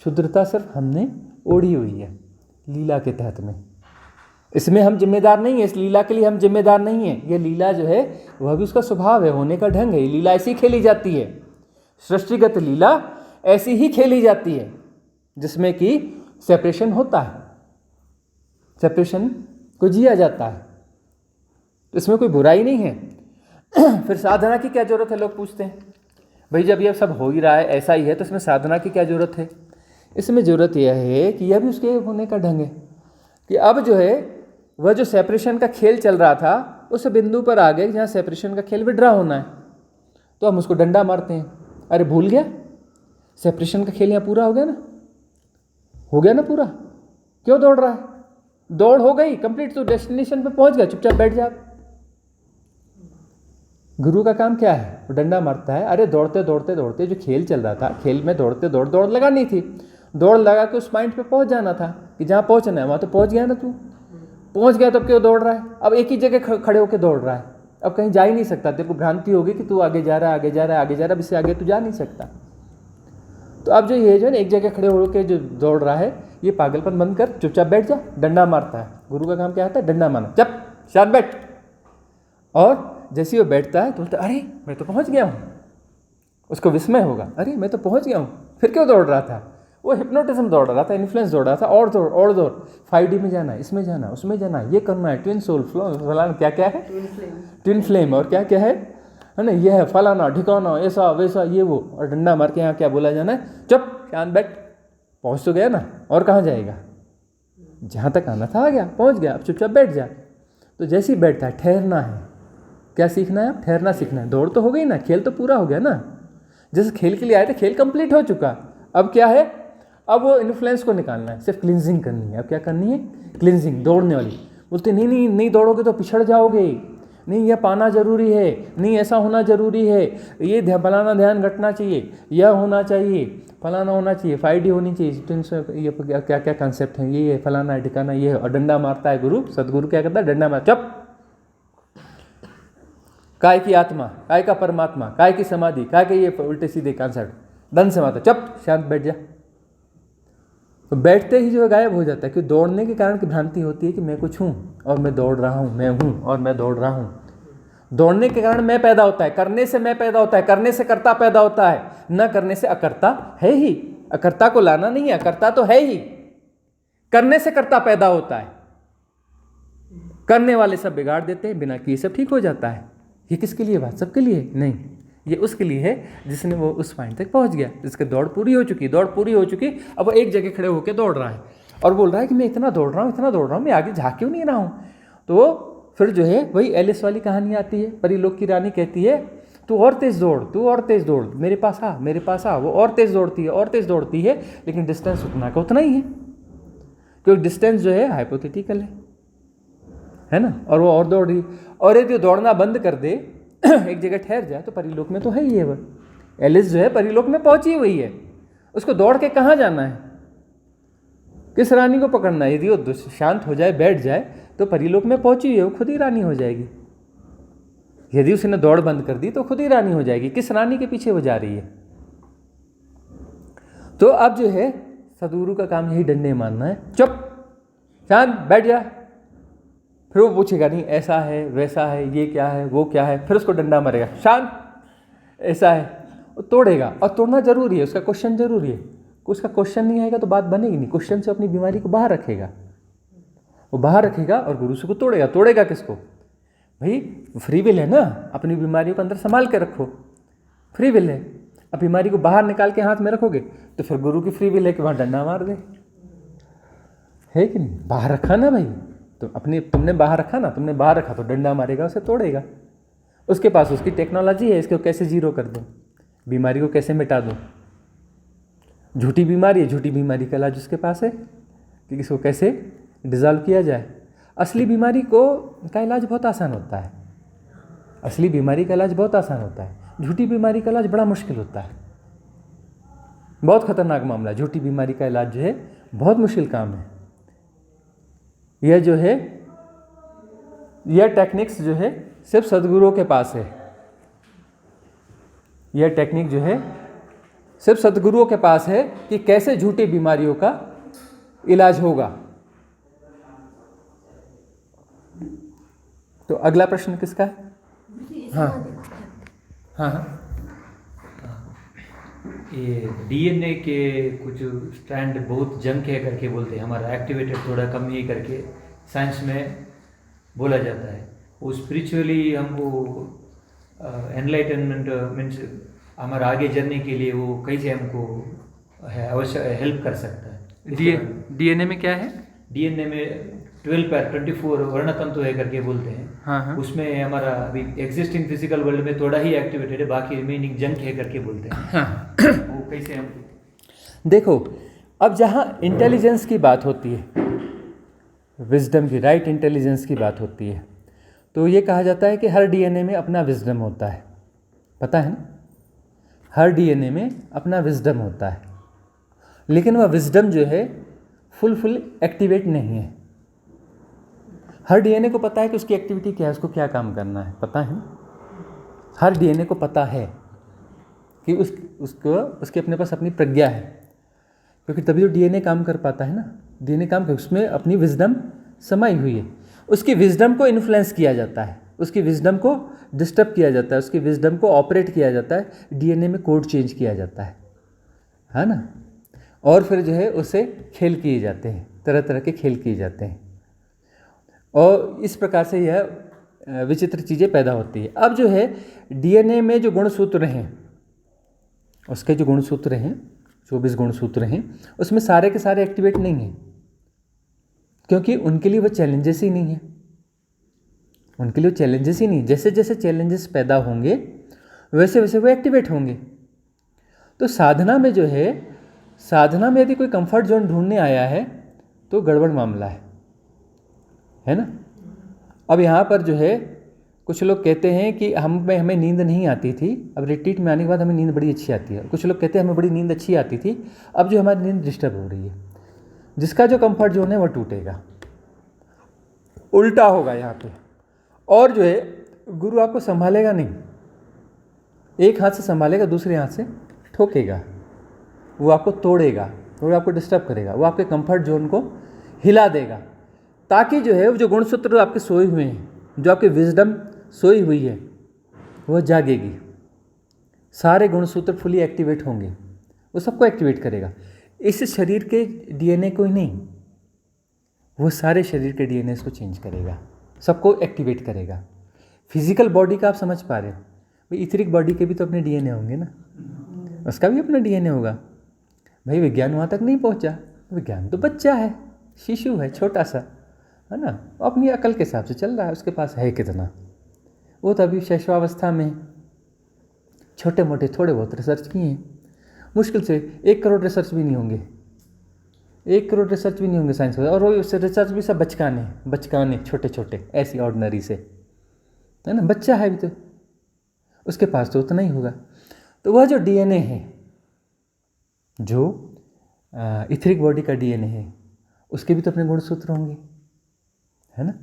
क्षुद्रता सिर्फ हमने ओढ़ी हुई है लीला के तहत में। इसमें हम जिम्मेदार नहीं है, इस लीला के लिए हम जिम्मेदार नहीं है। ये लीला जो है वह भी उसका स्वभाव है, होने का ढंग है। ये लीला ऐसी खेली जाती है, सृष्टिगत लीला ऐसी ही खेली जाती है जिसमें कि सेपरेशन होता है, सेपरेशन को जिया जाता है, इसमें कोई बुराई नहीं है। फिर साधना की क्या जरूरत है? लोग पूछते हैं, भाई जब ये सब हो ही रहा है, ऐसा ही है, तो इसमें साधना की क्या जरूरत है? इसमें ज़रूरत यह है कि यह भी उसके होने का ढंग है कि अब जो है वह जो सेपरेशन का खेल चल रहा था उस बिंदु पर आ गए जहाँ सेपरेशन का खेल विड्रा होना है, तो हम उसको डंडा मारते हैं। अरे भूल गया, सेपरेशन का खेल यहाँ पूरा हो गया ना, हो गया ना पूरा, क्यों दौड़ रहा है? दौड़ हो गई कंप्लीट, तो डेस्टिनेशन पे पहुंच गया, चुपचाप बैठ जा। गुरु का काम क्या है? वो डंडा मारता है। अरे दौड़ते दौड़ते दौड़ते जो खेल चल रहा था, खेल में दौड़ते दौड़ लगानी थी, दौड़ लगा के उस पॉइंट पे पहुंच जाना था कि जहाँ पहुंचना है वहाँ तो पहुंच गया ना, तू पहुंच गया, तो क्यों दौड़ रहा है? अब एक ही जगह खड़े होकर दौड़ रहा है, अब कहीं जा ही नहीं सकता। तेरे को भ्रांति होगी कि तू आगे जा रहा है, आगे जा रहा है, आगे जा रहा है, इससे आगे तू जा नहीं सकता। तो अब जो ये जो है एक जगह खड़े होकर जो दौड़ रहा है, ये पागलपन बंद कर, चुपचाप बैठ जा। डंडा मारता है, गुरु का काम क्या होता है? डंडा मारना, चुप शांत बैठ। और जैसे वो बैठता है तो बोलता है अरे मैं तो पहुंच गया हूँ, उसको विस्मय होगा, अरे मैं तो पहुंच गया हूँ, फिर क्यों दौड़ रहा था? वो हिप्नोटिज्म दौड़ रहा था, इन्फ्लुएंस दौड़ रहा था, और दौड़ और दौड़, 5D में जाना है, इसमें जाना, उसमें जाना, ये करना है, ट्विन सोल फलाना क्या क्या है, ट्विन फ्लेम और क्या क्या है ना, ये है फलाना ढिकाना, ऐसा वैसा ये वो, और डंडा मार के यहाँ क्या बोला जाना है? चुप शांत बैठ। पहुँच तो गया ना, और कहाँ जाएगा? जहाँ तक आना था आ गया, पहुँच गया, अब चुपचाप बैठ जा। तो जैसे ही बैठता है, ठहरना है। क्या सीखना है? अब ठहरना सीखना है। दौड़ तो हो गई ना, खेल तो पूरा हो गया ना, जिस खेल के लिए आए थे खेल कंप्लीट हो चुका। अब क्या है? अब वो इन्फ्लुएंस को निकालना है, सिर्फ क्लिनजिंग करनी है। अब क्या करनी है? क्लिनजिंग, दौड़ने वाली। बोलते नहीं नहीं नहीं दौड़ोगे तो पिछड़ जाओगे, नहीं यह पाना जरूरी है, नहीं ऐसा होना जरूरी है, ये फलाना ध्यान घटना चाहिए, यह होना चाहिए, फलाना होना चाहिए, 5D होनी चाहिए, ये क्या क्या कॉन्सेप्ट है, ये फलाना है, ठिकाना ये है, और डंडा मारता है गुरु। सदगुरु क्या करता है? डंडा मार, चुप। काय की आत्मा, काय का परमात्मा, काय की समाधि, काय के ये उल्टे सीधे कॉन्सेप्ट, दंड से मारता, चुप, शांत बैठ जा। तो बैठते ही जो है गायब हो जाता है, क्योंकि दौड़ने के कारण की भ्रांति होती है कि मैं कुछ हूँ और मैं दौड़ रहा हूँ, मैं हूँ और मैं दौड़ रहा हूँ। दौड़ने के कारण मैं पैदा होता है, करने से मैं पैदा होता है, करने से कर्ता पैदा होता है, न करने से अकर्ता है ही। अकर्ता को लाना नहीं है, अकर्ता तो है ही, करने से कर्ता पैदा होता है। करने वाले सब बिगाड़ देते हैं, बिना किए सब ठीक हो जाता है। ये किसके लिए बात? सबके लिए नहीं, ये उसके लिए है जिसने वो उस पॉइंट तक पहुंच गया, जिसकी दौड़ पूरी हो चुकी, दौड़ पूरी हो चुकी। अब वो एक जगह खड़े होकर दौड़ रहा है और बोल रहा है कि मैं इतना दौड़ रहा हूँ, इतना दौड़ रहा हूँ, मैं आगे जा क्यों नहीं रहा हूँ। तो फिर जो है वही एलिस वाली कहानी आती है। परिलोक की रानी कहती है तू और तेज़ दौड़, तू और तेज़ दौड़, मेरे पास आ, मेरे पास आ। वो और तेज़ दौड़ती है, और तेज़ दौड़ती है, लेकिन डिस्टेंस उतना का उतना ही है, क्योंकि डिस्टेंस जो है हाइपोथेटिकल है ना। और वो और दौड़ रही, और यदि दौड़ना बंद कर दे, एक जगह ठहर जाए, तो परिलोक में तो है ही है। वह एलिस जो है परिलोक में पहुंची हुई है, उसको दौड़ के कहाँ जाना है, किस रानी को पकड़ना है। यदि वो शांत हो जाए, बैठ जाए, तो परिलोक में पहुंची हुई है, वो खुद ही रानी हो जाएगी। यदि उसने दौड़ बंद कर दी तो खुद ही रानी हो जाएगी। किस रानी के पीछे वो जा रही है? तो अब जो है सदगुरु का काम यही डंडे मारना है, चुप, शांत बैठ जा। फिर वो पूछेगा नहीं ऐसा है, वैसा है, ये क्या है, वो क्या है, फिर उसको डंडा मारेगा, शांत, ऐसा है, वो तोड़ेगा। और तोड़ना जरूरी है, उसका क्वेश्चन जरूरी है। उसका क्वेश्चन नहीं आएगा तो बात बनेगी नहीं। क्वेश्चन से अपनी बीमारी को बाहर रखेगा, वो बाहर रखेगा और गुरु से को तोड़ेगा। तोड़ेगा किसको भाई? फ्री विल है ना, अपनी बीमारियों को अंदर संभाल के रखो, फ्री विल है। अब बीमारी को बाहर निकाल के हाथ में रखोगे तो फिर गुरु की फ्री विल है कि वहाँ डंडा मार दे, है कि नहीं? बाहर रखा ना भाई, तो अपने तुमने बाहर रखा ना, तुमने बाहर रखा तो डंडा मारेगा, उसे तोड़ेगा। उसके पास उसकी टेक्नोलॉजी है, इसको कैसे जीरो कर दो, बीमारी को कैसे मिटा दो। झूठी बीमारी है, झूठी बीमारी का इलाज उसके पास है कि इसको कैसे डिज़ोल्व किया जाए। असली बीमारी का इलाज बहुत आसान होता है, असली बीमारी का इलाज बहुत आसान होता है। झूठी बीमारी का इलाज बड़ा मुश्किल होता है, बहुत खतरनाक मामला है। झूठी बीमारी का इलाज जो है बहुत मुश्किल काम है। यह जो है, यह टेक्निक्स जो है सिर्फ सदगुरुओं के पास है। यह टेक्निक जो है सिर्फ सदगुरुओं के पास है कि कैसे झूठी बीमारियों का इलाज होगा। तो अगला प्रश्न किसका है? हाँ हाँ हाँ, ये डीएनए के कुछ स्ट्रैंड बहुत जंक है करके बोलते हैं, हमारा एक्टिवेटेड थोड़ा कम ही करके साइंस में बोला जाता है। वो स्पिरिचुअली हमको एनलाइटनमेंट मीन्स हमारा आगे जर्नी के लिए वो कैसे हमको है अवश्य हेल्प कर सकता है। डीएनए में क्या है? डीएनए में 24 वर्ण तंतु है करके बोलते हैं। हाँ। उसमें हमारा अभी एग्जिस्टिंग फिजिकल वर्ल्ड में थोड़ा ही एक्टिवेटेड है, बाकी रिमेनिंग जंक है करके बोलते हैं। हाँ। वो कैसे हम देखो, अब जहाँ इंटेलिजेंस की बात होती है, विजडम की, राइट इंटेलिजेंस की बात होती है, तो ये कहा जाता है कि हर डीएनए में अपना विजडम होता है। पता है ना, हर डीएनए में अपना विजडम होता है, लेकिन वह विजडम जो है फुल एक्टिवेट नहीं है। हर डीएनए को पता है कि उसकी एक्टिविटी क्या है, उसको क्या काम करना है, पता है ना। हर डीएनए को पता है कि उसको उसके अपने पास अपनी प्रज्ञा है, क्योंकि तभी तो डीएनए काम कर पाता है ना। डीएनए काम कर, उसमें अपनी विजडम समाई हुई है। उसकी विजडम को इन्फ्लुएंस किया जाता है, उसकी विजडम को डिस्टर्ब किया जाता है, उसकी विजडम को ऑपरेट किया जाता है, डीएनए में कोड चेंज किया जाता है ना। और फिर जो है उससे खेल किए जाते हैं, तरह तरह के खेल किए जाते हैं, और इस प्रकार से यह विचित्र चीज़ें पैदा होती है। अब जो है डीएनए में जो गुणसूत्र हैं, उसके जो गुणसूत्र हैं, 24 गुणसूत्र हैं, उसमें सारे के सारे एक्टिवेट नहीं हैं, क्योंकि उनके लिए वो चैलेंजेस ही नहीं है। उनके लिए चैलेंजेस ही नहीं, जैसे जैसे चैलेंजेस पैदा होंगे वैसे वैसे वो एक्टिवेट होंगे। तो साधना में जो है, साधना में यदि कोई कंफर्ट जोन ढूंढने आया है तो गड़बड़ मामला है ना। अब यहाँ पर जो है कुछ लोग कहते हैं कि हमें नींद नहीं आती थी, अब रिट्रीट में आने के बाद हमें नींद बड़ी अच्छी आती है। कुछ लोग कहते हैं हमें बड़ी नींद अच्छी आती थी, अब जो हमारी नींद डिस्टर्ब हो रही है। जिसका जो कंफर्ट जोन है वो टूटेगा, उल्टा होगा यहाँ पे। और जो है गुरु आपको संभालेगा नहीं, एक हाथ से संभालेगा, दूसरे हाथ से ठोकेगा, वो आपको तोड़ेगा, वो आपको डिस्टर्ब करेगा, वो आपके कंफर्ट जोन को हिला देगा, ताकि जो है वो जो गुणसूत्र आपके सोए हुए हैं, जो आपकी विजडम सोई हुई है, वह जागेगी। सारे गुणसूत्र फुली एक्टिवेट होंगे, वो सबको एक्टिवेट करेगा। इस शरीर के डीएनए को ही नहीं, वो सारे शरीर के डीएनए को चेंज करेगा, सबको एक्टिवेट करेगा। फिजिकल बॉडी का आप समझ पा रहे हो, भाई इथरिक बॉडी के भी तो अपने डीएनए होंगे ना, उसका भी अपना डीएनए होगा। भाई विज्ञान वहाँ तक नहीं पहुँचा, विज्ञान तो बच्चा है, शिशु है, छोटा सा है ना, अपनी अकल के हिसाब से चल रहा है, उसके पास है कितना, वो तो अभी शैशवावस्था में। छोटे मोटे थोड़े बहुत रिसर्च किए हैं, मुश्किल से 1 करोड़ रिसर्च भी नहीं होंगे, 1 करोड़ रिसर्च भी नहीं होंगे साइंस में। और वो रिसर्च भी सब बचकाने छोटे छोटे ऐसी ऑर्डिनरी से, है ना, बच्चा है अभी तो, उसके पास तो उतना ही होगा। तो वह जो डीएनए है, जो इथरिक बॉडी का डीएनए है, उसके भी तो अपने गुणसूत्र होंगे, है ना,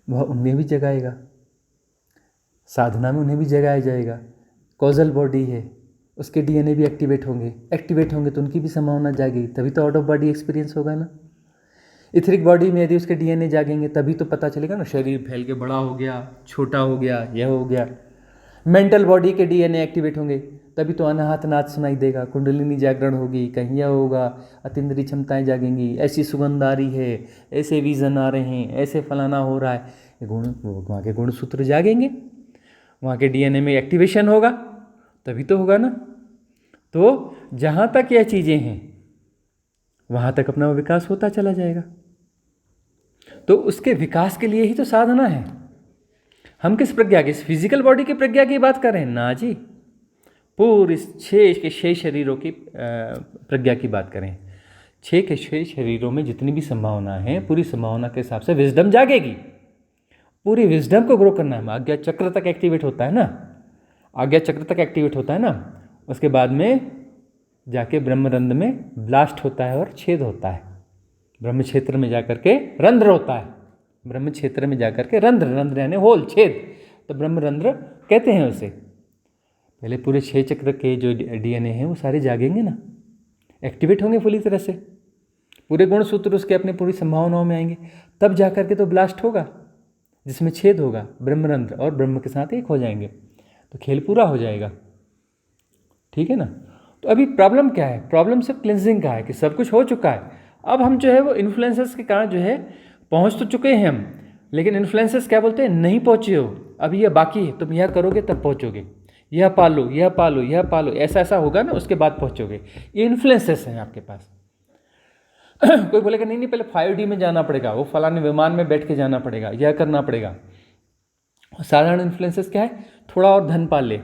वह उन्हें भी जगाएगा, साधना में उन्हें भी जगाया जाएगा। कॉजल बॉडी है, उसके डीएनए भी एक्टिवेट होंगे तो उनकी भी संभावना जागेगी, तभी तो आउट ऑफ बॉडी एक्सपीरियंस होगा ना। इथरिक बॉडी में यदि उसके डीएनए जागेंगे तभी तो पता चलेगा ना, शरीर फैल के बड़ा हो गया, छोटा हो गया, यह हो गया। मेंटल बॉडी के डीएनए एक्टिवेट होंगे तभी तो अनाहत नाद सुनाई देगा, कुंडलिनी जागरण होगी, कहीं यह होगा, अतीन्द्रिय क्षमताएं जागेंगी, ऐसी सुगंध आ रही है, ऐसे विजन आ रहे हैं, ऐसे फलाना हो रहा है, वहाँ के गुणसूत्र जागेंगे, वहाँ के डीएनए में एक्टिवेशन होगा, तभी तो होगा ना। तो जहाँ तक यह चीज़ें हैं वहाँ तक अपना विकास होता चला जाएगा। तो उसके विकास के लिए ही तो साधना है। हम किस प्रज्ञा की, इस फिजिकल बॉडी की प्रज्ञा की बात कर रहे हैं ना जी, पूरे 6 शरीरों की प्रज्ञा की बात करें। 6 के 6 शरीरों में जितनी भी संभावना है, पूरी संभावना के हिसाब से विजडम जागेगी। पूरी विजडम को ग्रो करना है। आज्ञा चक्र तक एक्टिवेट होता है ना, आज्ञा चक्र तक एक्टिवेट होता है ना, उसके बाद में जाके ब्रह्मरंध्र में ब्लास्ट होता है और छेद होता है। ब्रह्म क्षेत्र में जाकर के रंध्र होता है, ब्रह्म क्षेत्र में जाकर के रंध्र यानी होल, छेद, तो ब्रह्मरंध्र कहते हैं उसे। पहले पूरे 6 चक्र के जो डीएनए हैं वो सारे जागेंगे ना, एक्टिवेट होंगे फुली तरह से, पूरे गुणसूत्र उसके अपने पूरी संभावनाओं में आएंगे, तब जाकर के तो ब्लास्ट होगा जिसमें छेद होगा, ब्रह्मरंध्र और ब्रह्म के साथ एक हो जाएंगे, तो खेल पूरा हो जाएगा। ठीक है ना। तो अभी प्रॉब्लम क्या है, प्रॉब्लम सिर्फ क्लिनजिंग का है कि सब कुछ हो चुका है, अब हम जो है वो इन्फ्लुएंसेस के कारण जो है पहुंच तो चुके हैं हम, लेकिन इन्फ्लुएंसेस क्या बोलते हैं, नहीं पहुंचे हो, अभी यह बाकी है, तुम यह करोगे तब पहुंचोगे, यह पालो, यह पालो, यह पालो, ऐसा ऐसा होगा ना, उसके बाद पहुंचोगे। ये इन्फ्लुएंसेस हैं आपके पास। कोई बोलेगा नहीं पहले 5D में जाना पड़ेगा, वो फलाने विमान में बैठ के जाना पड़ेगा, यह करना पड़ेगा। साधारण इन्फ्लुएंसेस क्या है, थोड़ा और धन पा ले,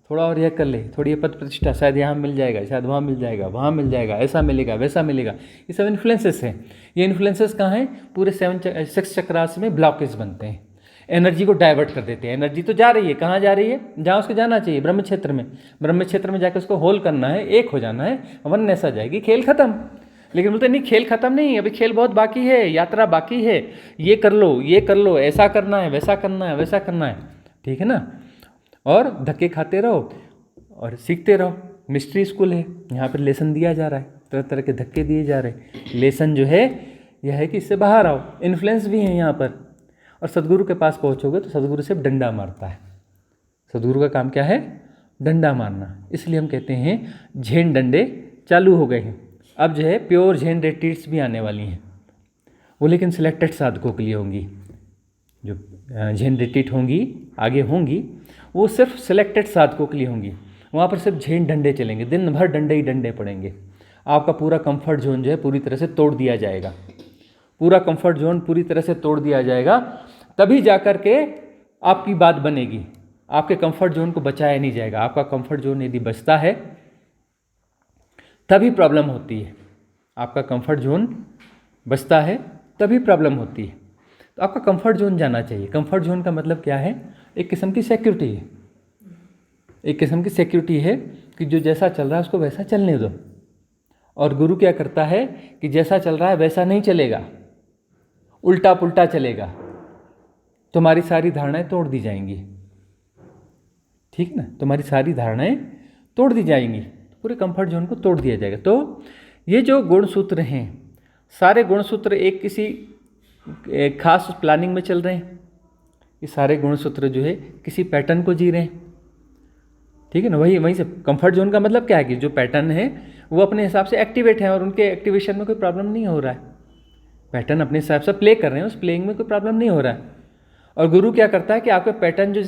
थोड़ा और यह कर ले, थोड़ी ये पद प्रतिष्ठा, शायद यहाँ मिल जाएगा, शायद वहाँ मिल जाएगा, वहाँ मिल जाएगा, ऐसा मिलेगा, वैसा मिलेगा, ये सब इन्फ्लुएंसेस हैं। ये इन्फ्लुएंसेस कहाँ हैं, पूरे 6 चक्रास में ब्लॉकेज बनते हैं, एनर्जी को डाइवर्ट कर देते हैं। एनर्जी तो जा रही है, कहाँ जा रही है, जहाँ उसको जाना चाहिए, ब्रह्म क्षेत्र में। ब्रह्म क्षेत्र में जाकर उसको होल करना है, एक हो जाना है, वननेस आ जाएगी, खेल खत्म। लेकिन बोलते नहीं, खेल खत्म नहीं, अभी खेल बहुत बाकी है, यात्रा बाकी है, ये कर लो, ये कर लो, ऐसा करना है, वैसा करना है, वैसा करना है। ठीक है ना। और धक्के खाते रहो और सीखते रहो। मिस्ट्री स्कूल है, यहाँ पर लेसन दिया जा रहा है, तरह तरह के धक्के दिए जा रहे हैं। लेसन जो है यह है कि इससे बाहर आओ। इन्फ्लुएंस भी है यहाँ पर। और सदगुरु के पास पहुँचोगे तो सदगुरु सिर्फ डंडा मारता है। सदगुरु का काम क्या है, डंडा मारना। इसलिए हम कहते हैं झेन डंडे चालू हो गए हैं। अब जो है प्योर झेन रिट्रीट्स भी आने वाली हैं, वो लेकिन सिलेक्टेड साधकों के लिए होंगी। जो झेन रिट्रीट होंगी आगे होंगी, वो सिर्फ सिलेक्टेड साधकों के लिए होंगी। वहाँ पर सिर्फ झेन डंडे चलेंगे, दिन भर डंडे ही डंडे पड़ेंगे। आपका पूरा कंफर्ट जोन जो है पूरी तरह से तोड़ दिया जाएगा, पूरा कंफर्ट जोन पूरी तरह से तोड़ दिया जाएगा, तभी जाकर के आपकी बात बनेगी। आपके कंफर्ट जोन को बचाया नहीं जाएगा। आपका कंफर्ट जोन यदि बचता है तभी प्रॉब्लम होती है। आपका कंफर्ट जोन बचता है तभी प्रॉब्लम होती है। तो आपका कंफर्ट जोन जाना चाहिए। कंफर्ट जोन का मतलब क्या है, एक किस्म की सिक्योरिटी है, एक किस्म की सिक्योरिटी है कि जो जैसा चल रहा है उसको वैसा चलने दो। और गुरु क्या करता है कि जैसा चल रहा है वैसा नहीं चलेगा, उल्टा पुल्टा चलेगा, तुम्हारी सारी धारणाएं तोड़ दी जाएंगी। ठीक ना, तुम्हारी सारी धारणाएं तोड़ दी जाएंगी, पूरे कंफर्ट जोन को तोड़ दिया जाएगा। तो ये जो गुणसूत्र हैं, सारे गुणसूत्र एक किसी एक खास प्लानिंग में चल रहे हैं। ये सारे गुणसूत्र जो है किसी पैटर्न को जी रहे हैं। ठीक है ना, वहीं से कंफर्ट जोन का मतलब क्या है कि जो पैटर्न है वो अपने हिसाब से एक्टिवेट है और उनके एक्टिवेशन में कोई प्रॉब्लम नहीं हो रहा है। पैटर्न अपने हिसाब से प्ले कर रहे हैं, उस प्लेइंग में कोई प्रॉब्लम नहीं हो रहा है। और गुरु क्या करता है कि आपके पैटर्न जो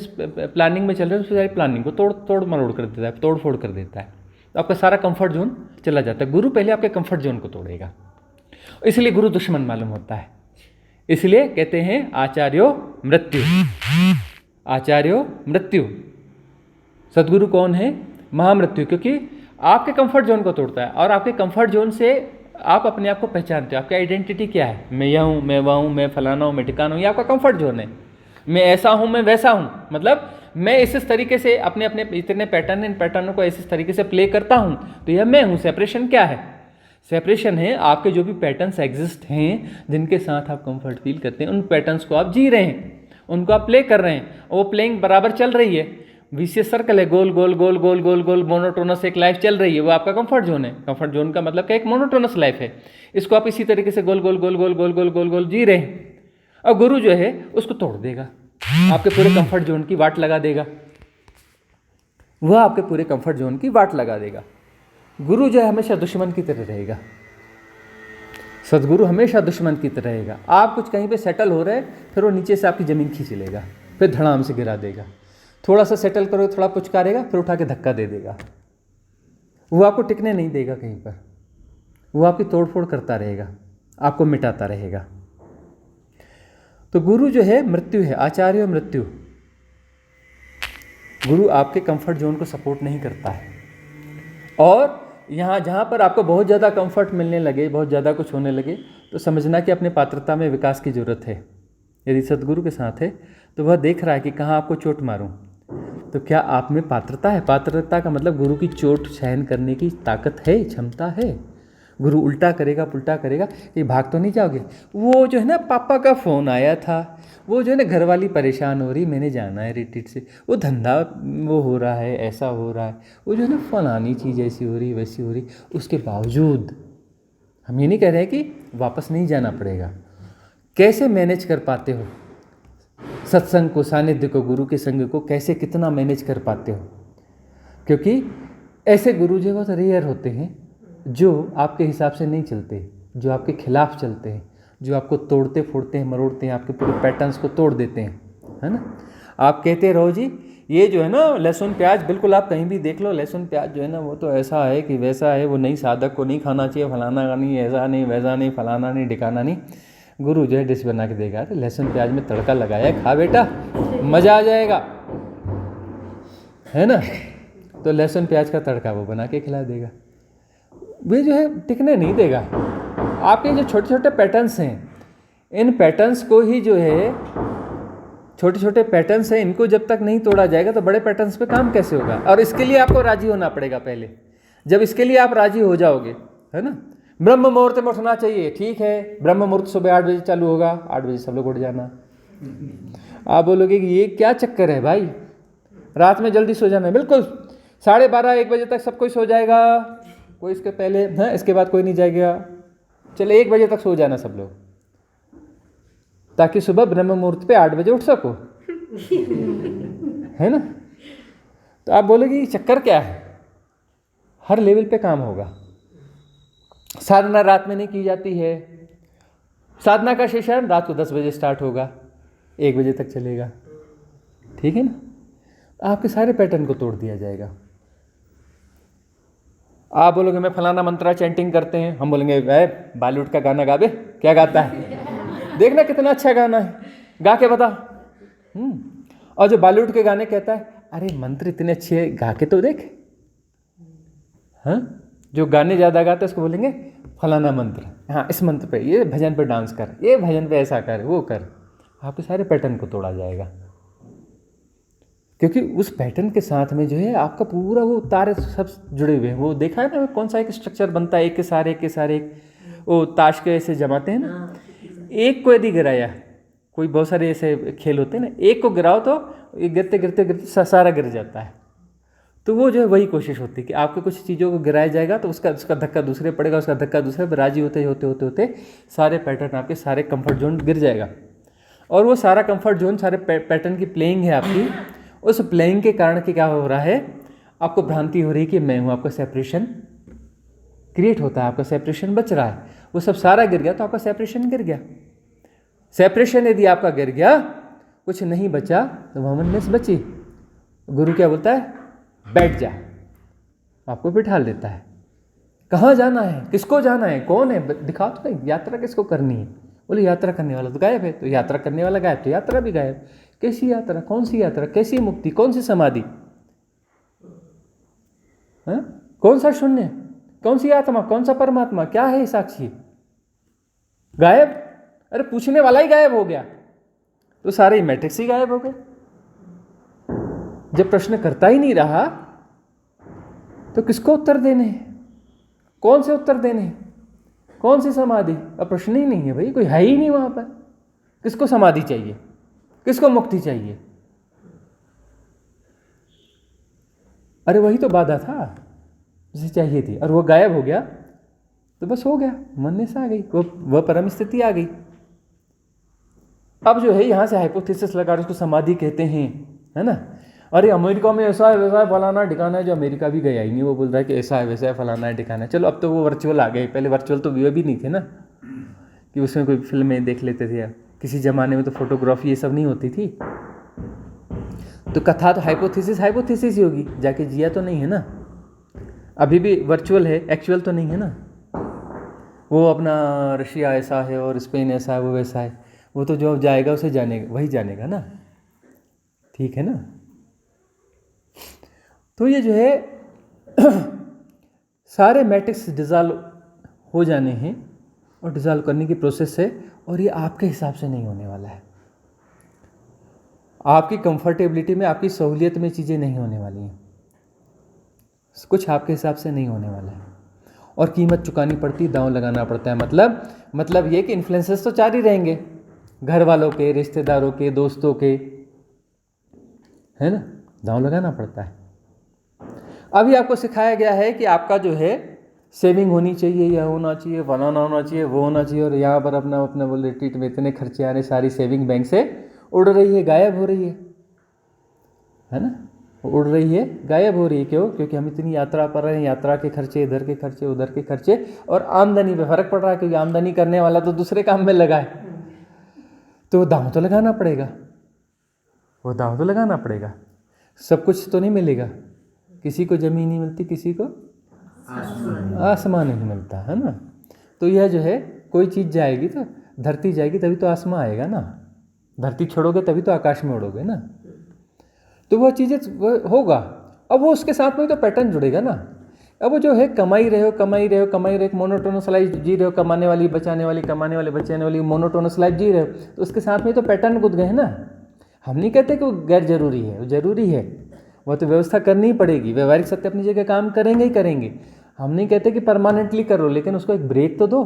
प्लानिंग में चल रहे हैं उस सारी प्लानिंग को तोड़ मरोड़ कर देता है, तोड़ फोड़ कर देता है। तो आपका सारा कंफर्ट जोन चला जाता है। गुरु पहले आपके कंफर्ट जोन को तोड़ेगा, इसलिए गुरु दुश्मन मालूम होता है। इसलिए कहते हैं आचार्यो मृत्यु, आचार्यो मृत्यु। सदगुरु कौन है? महामृत्यु, क्योंकि आपके कंफर्ट जोन को तोड़ता है। और आपके कंफर्ट जोन से आप अपने आप को पहचानते हो। आपकी आइडेंटिटी क्या है? मैं यह हूँ, मैं वह हूँ, मैं फलाना हूँ, मैं ठिकाना हूँ। ये आपका कंफर्ट जोन है। मैं ऐसा हूँ, मैं वैसा हूँ, मतलब मैं इस तरीके से अपने अपने इतने पैटर्न, इन पैटर्नों को इस तरीके से प्ले करता हूँ, तो यह मैं हूँ। सेपरेशन क्या है? सेपरेशन है आपके जो भी पैटर्न्स एग्जिस्ट हैं, जिनके साथ आप कंफर्ट फील करते हैं, उन पैटर्न्स को आप जी रहे हैं, उनको आप प्ले कर रहे हैं, और वो प्लेइंग बराबर चल रही है। विशियस सर्कल है, गोल गोल गोल गोल गोल गोल मोनोटोनस एक लाइफ चल रही है, वो आपका कंफर्ट जोन है। कंफर्ट जोन का मतलब क्या? एक मोनोटोनस लाइफ है। इसको आप इसी तरीके से गोल गोल गोल गोल गोल गोल गोल गोल जी रहे हैं। और गुरु जो है उसको तोड़ देगा, आपके पूरे कंफर्ट जोन की वाट लगा देगा। वह आपके पूरे कंफर्ट जोन की वाट लगा देगा। गुरु जो है हमेशा दुश्मन की तरह रहेगा। सदगुरु हमेशा दुश्मन की तरह रहेगा। आप कुछ कहीं पे सेटल हो रहे, फिर वो नीचे से आपकी ज़मीन खींच लेगा, फिर धड़ाम से गिरा देगा। थोड़ा सा सेटल करो, थोड़ा पुचकारेगा, फिर उठा के धक्का दे देगा। वो आपको टिकने नहीं देगा कहीं पर, वो आपकी तोड़फोड़ करता रहेगा, आपको मिटाता रहेगा। तो गुरु जो है मृत्यु है, आचार्य मृत्यु। गुरु आपके कंफर्ट जोन को सपोर्ट नहीं करता है। और यहाँ जहाँ पर आपको बहुत ज़्यादा कंफर्ट मिलने लगे, बहुत ज़्यादा कुछ होने लगे, तो समझना कि अपने पात्रता में विकास की ज़रूरत है। यदि सदगुरु के साथ है तो वह देख रहा है कि कहाँ आपको चोट मारूं, तो क्या आप में पात्रता है? पात्रता का मतलब गुरु की चोट सहन करने की ताकत है, क्षमता है। गुरु उल्टा करेगा, पुल्टा करेगा, कि भाग तो नहीं जाओगे। वो जो है ना, पापा का फ़ोन आया था, वो जो है ना, घरवाली परेशान हो रही, मैंने जाना है रिट्रीट से, वो धंधा वो हो रहा है, ऐसा हो रहा है, वो जो है ना फलानी चीज़ ऐसी हो रही, वैसी हो रही, उसके बावजूद हम ये नहीं कह रहे हैं कि वापस नहीं जाना पड़ेगा। कैसे मैनेज कर पाते हो सत्संग को, सानिध्य को, गुरु के संग को, कैसे कितना मैनेज कर पाते हो? क्योंकि ऐसे गुरु जो बहुत रेयर होते हैं, जो आपके हिसाब से नहीं चलते, जो आपके खिलाफ चलते हैं, जो आपको तोड़ते फोड़ते हैं, मरोड़ते हैं, आपके पूरे पैटर्न्स को तोड़ देते हैं, है ना। आप कहते रहो जी ये जो है ना लहसुन प्याज, बिल्कुल आप कहीं भी देख लो, लहसुन प्याज जो है ना वो तो ऐसा है कि वैसा है, वो नहीं, साधक को नहीं खाना चाहिए, फलाना का नहीं, ऐसा नहीं, वैसा नहीं, फलाना नहीं, ढिकाना नहीं। गुरु जो है डिश बना के देगा, तो लहसुन प्याज में तड़का लगाया, खा बेटा, मज़ा आ जाएगा, है ना। तो लहसुन प्याज का तड़का वो बना के खिला देगा। वे जो है टिकने नहीं देगा। आपके जो छोटे छोटे पैटर्न्स हैं, इन पैटर्न्स को ही जो है, छोटे छोटे पैटर्न्स हैं, इनको जब तक नहीं तोड़ा जाएगा तो बड़े पैटर्न्स पे काम कैसे होगा? और इसके लिए आपको राजी होना पड़ेगा पहले। जब इसके लिए आप राजी हो जाओगे, है ना, ब्रह्म मुहूर्त में उठना चाहिए, ठीक है, ब्रह्म मुहूर्त सुबह 8 बजे चालू होगा, 8 बजे सब लोग उठ जाना। आप बोलोगे कि ये क्या चक्कर है भाई, रात में जल्दी सो जाना है। बिल्कुल 12:30 1 बजे तक सब कोई सो जाएगा, कोई इसके पहले है, इसके बाद कोई नहीं जाएगा। चले 1 बजे तक सो जाना सब लोग, ताकि सुबह ब्रह्म मुहूर्त पे 8 बजे उठ सको, है ना। तो आप बोलोगे ये चक्कर क्या है? हर लेवल पे काम होगा। साधना रात में नहीं की जाती है। साधना का सेशन रात को 10 बजे स्टार्ट होगा, 1 बजे तक चलेगा, ठीक है ना। आपके सारे पैटर्न को तोड़ दिया जाएगा। आप बोलोगे मैं फलाना मंत्रा चैंटिंग करते हैं, हम बोलेंगे वह बॉलीवुड का गाना गा बे, क्या गाता है, देखना कितना अच्छा गाना है, गा के बता। और जो बॉलीवुड के गाने कहता है, अरे मंत्र इतने अच्छे गा के तो देख। हाँ, जो गाने ज़्यादा गाते हैं उसको बोलेंगे फलाना मंत्र, हाँ इस मंत्र पे, ये भजन पे डांस कर, ये भजन पे ऐसा कर, वो कर। आपके सारे पैटर्न को तोड़ा जाएगा। क्योंकि उस पैटर्न के साथ में जो है आपका पूरा वो तारे सब जुड़े हुए हैं। वो देखा है ना कौन सा एक स्ट्रक्चर बनता है, एक के सारे एक, वो ताश के ऐसे जमाते हैं ना, एक को यदि गिराया, कोई बहुत सारे ऐसे खेल होते हैं ना, एक को गिराओ तो ये गिरते गिरते गिरते सारा गिर जाता है। तो वो जो है वही कोशिश होती है कि आपके कुछ चीज़ों को गिराया जाएगा तो उसका धक्का दूसरे पड़ेगा, उसका धक्का दूसरे पर, राजी होते होते होते होते सारे पैटर्न आपके सारे कंफर्ट जोन गिर जाएगा। और वो सारा कंफर्ट जोन, सारे पैटर्न की प्लेइंग है आपकी, उस प्लेइंग के कारण कि क्या हो रहा है, आपको भ्रांति हो रही है कि मैं हूँ, आपका सेपरेशन क्रिएट होता है, आपका सेपरेशन बच रहा है। वो सब सारा गिर गया तो आपका सेपरेशन गिर गया। सेपरेशन यदि आपका गिर गया, कुछ नहीं बचा तो वमननेस बची। गुरु क्या बोलता है, बैठ जा, आपको बिठा लेता है। कहाँ जाना है, किसको जाना है, कौन है, दिखाओ तो नहीं, यात्रा किसको करनी है। बोले यात्रा करने वाला तो गायब है, तो यात्रा करने वाला गायब तो यात्रा भी गायब। कैसी यात्रा, कौन सी यात्रा, कैसी मुक्ति, कौन सी समाधि, कौन सा शून्य, कौन सी आत्मा, कौन सा परमात्मा, क्या है साक्षी, गायब। अरे पूछने वाला ही गायब हो गया तो सारे मैट्रिक्स ही गायब हो गए। जब प्रश्न करता ही नहीं रहा तो किसको उत्तर देने हैं, कौन से उत्तर देने हैं, कौन सी समाधि। अब प्रश्न ही नहीं है भाई, कोई है ही नहीं वहां पर। किसको समाधि चाहिए, किसको मुक्ति चाहिए। अरे वही तो बाधा था जिसे चाहिए थी, और वो गायब हो गया तो बस हो गया, मन्नस आ गई, वह परम स्थिति आ गई। अब जो है यहाँ से हाइपोथेसिस लगा, उसको समाधि कहते हैं, है ना। अरे अमेरिका में ऐसा है वैसा है फलाना ठिकाना है, जो अमेरिका भी गया ही नहीं, वो बोल रहा है कि ऐसा है वैसा है फलाना है ठिकाना है। चलो अब तो वो वर्चुअल आ गए, पहले वर्चुअल तो भी नहीं थे ना, कि उसमें कोई फिल्में देख लेते थे। किसी ज़माने में तो फोटोग्राफी ये सब नहीं होती थी, तो कथा तो हाइपोथेसिस ही होगी, जाके जिया तो नहीं है ना। अभी भी वर्चुअल है, एक्चुअल तो नहीं है ना। वो अपना रशिया ऐसा है और स्पेन ऐसा है, वो वैसा है, वो तो जो जाएगा उसे जानेगा, वही जानेगा ना, ठीक है ना। तो ये जो है सारे मैट्रिक्स डिज़ॉल्व हो जाने हैं, और डिज़ॉल्व करने की प्रोसेस है, और ये आपके हिसाब से नहीं होने वाला है। आपकी कंफर्टेबिलिटी में, आपकी सहूलियत में चीज़ें नहीं होने वाली हैं, कुछ आपके हिसाब से नहीं होने वाला है, और कीमत चुकानी पड़ती, दांव लगाना पड़ता है। मतलब ये कि इन्फ्लुएंसेस तो जारी रहेंगे, घर वालों के, रिश्तेदारों के, दोस्तों के, है ना, दांव लगाना पड़ता है। अभी आपको सिखाया गया है कि आपका जो है सेविंग होनी चाहिए, यह होना चाहिए, फलाना होना चाहिए, वो होना चाहिए, और यहाँ पर अपना बोले रिट्रीट में इतने खर्चे आ रहे, सारी सेविंग बैंक से उड़ रही है, गायब हो रही है ना, उड़ रही है, गायब हो रही है। क्यों? क्योंकि हम इतनी यात्रा कर रहे हैं, यात्रा के खर्चे, इधर के खर्चे, उधर के खर्चे, और आमदनी पे फर्क पड़ रहा है, क्योंकि आमदनी करने वाला तो दूसरे काम में लगा है। तो दांव तो लगाना पड़ेगा, वो दांव तो लगाना पड़ेगा। सब कुछ तो नहीं मिलेगा, किसी को ज़मीन नहीं मिलती, किसी को आसमान नहीं मिलता, है ना। तो यह जो है, कोई चीज़ जाएगी तो धरती जाएगी, तभी तो आसमान आएगा ना। धरती छोड़ोगे तभी तो आकाश में उड़ोगे ना। तो वह चीज़ें वो होगा। अब वो उसके साथ में तो पैटर्न जुड़ेगा ना। अब वो जो है कमाई रहे हो, मोनोटोनस लाइफ जी रहे हो, कमाने वाली बचाने वाली, कमाने वाले बचाने वाली, मोनोटोनस लाइफ जी रहे हो, तो उसके साथ में तो पैटर्न गुद गए ना। हम नहीं कहते कि वो गैर जरूरी है, वो ज़रूरी है, वह तो व्यवस्था करनी ही पड़ेगी। व्यवहारिक सत्य अपनी जगह काम करेंगे ही करेंगे। हम नहीं कहते कि परमानेंटली करो, लेकिन उसको एक ब्रेक तो दो।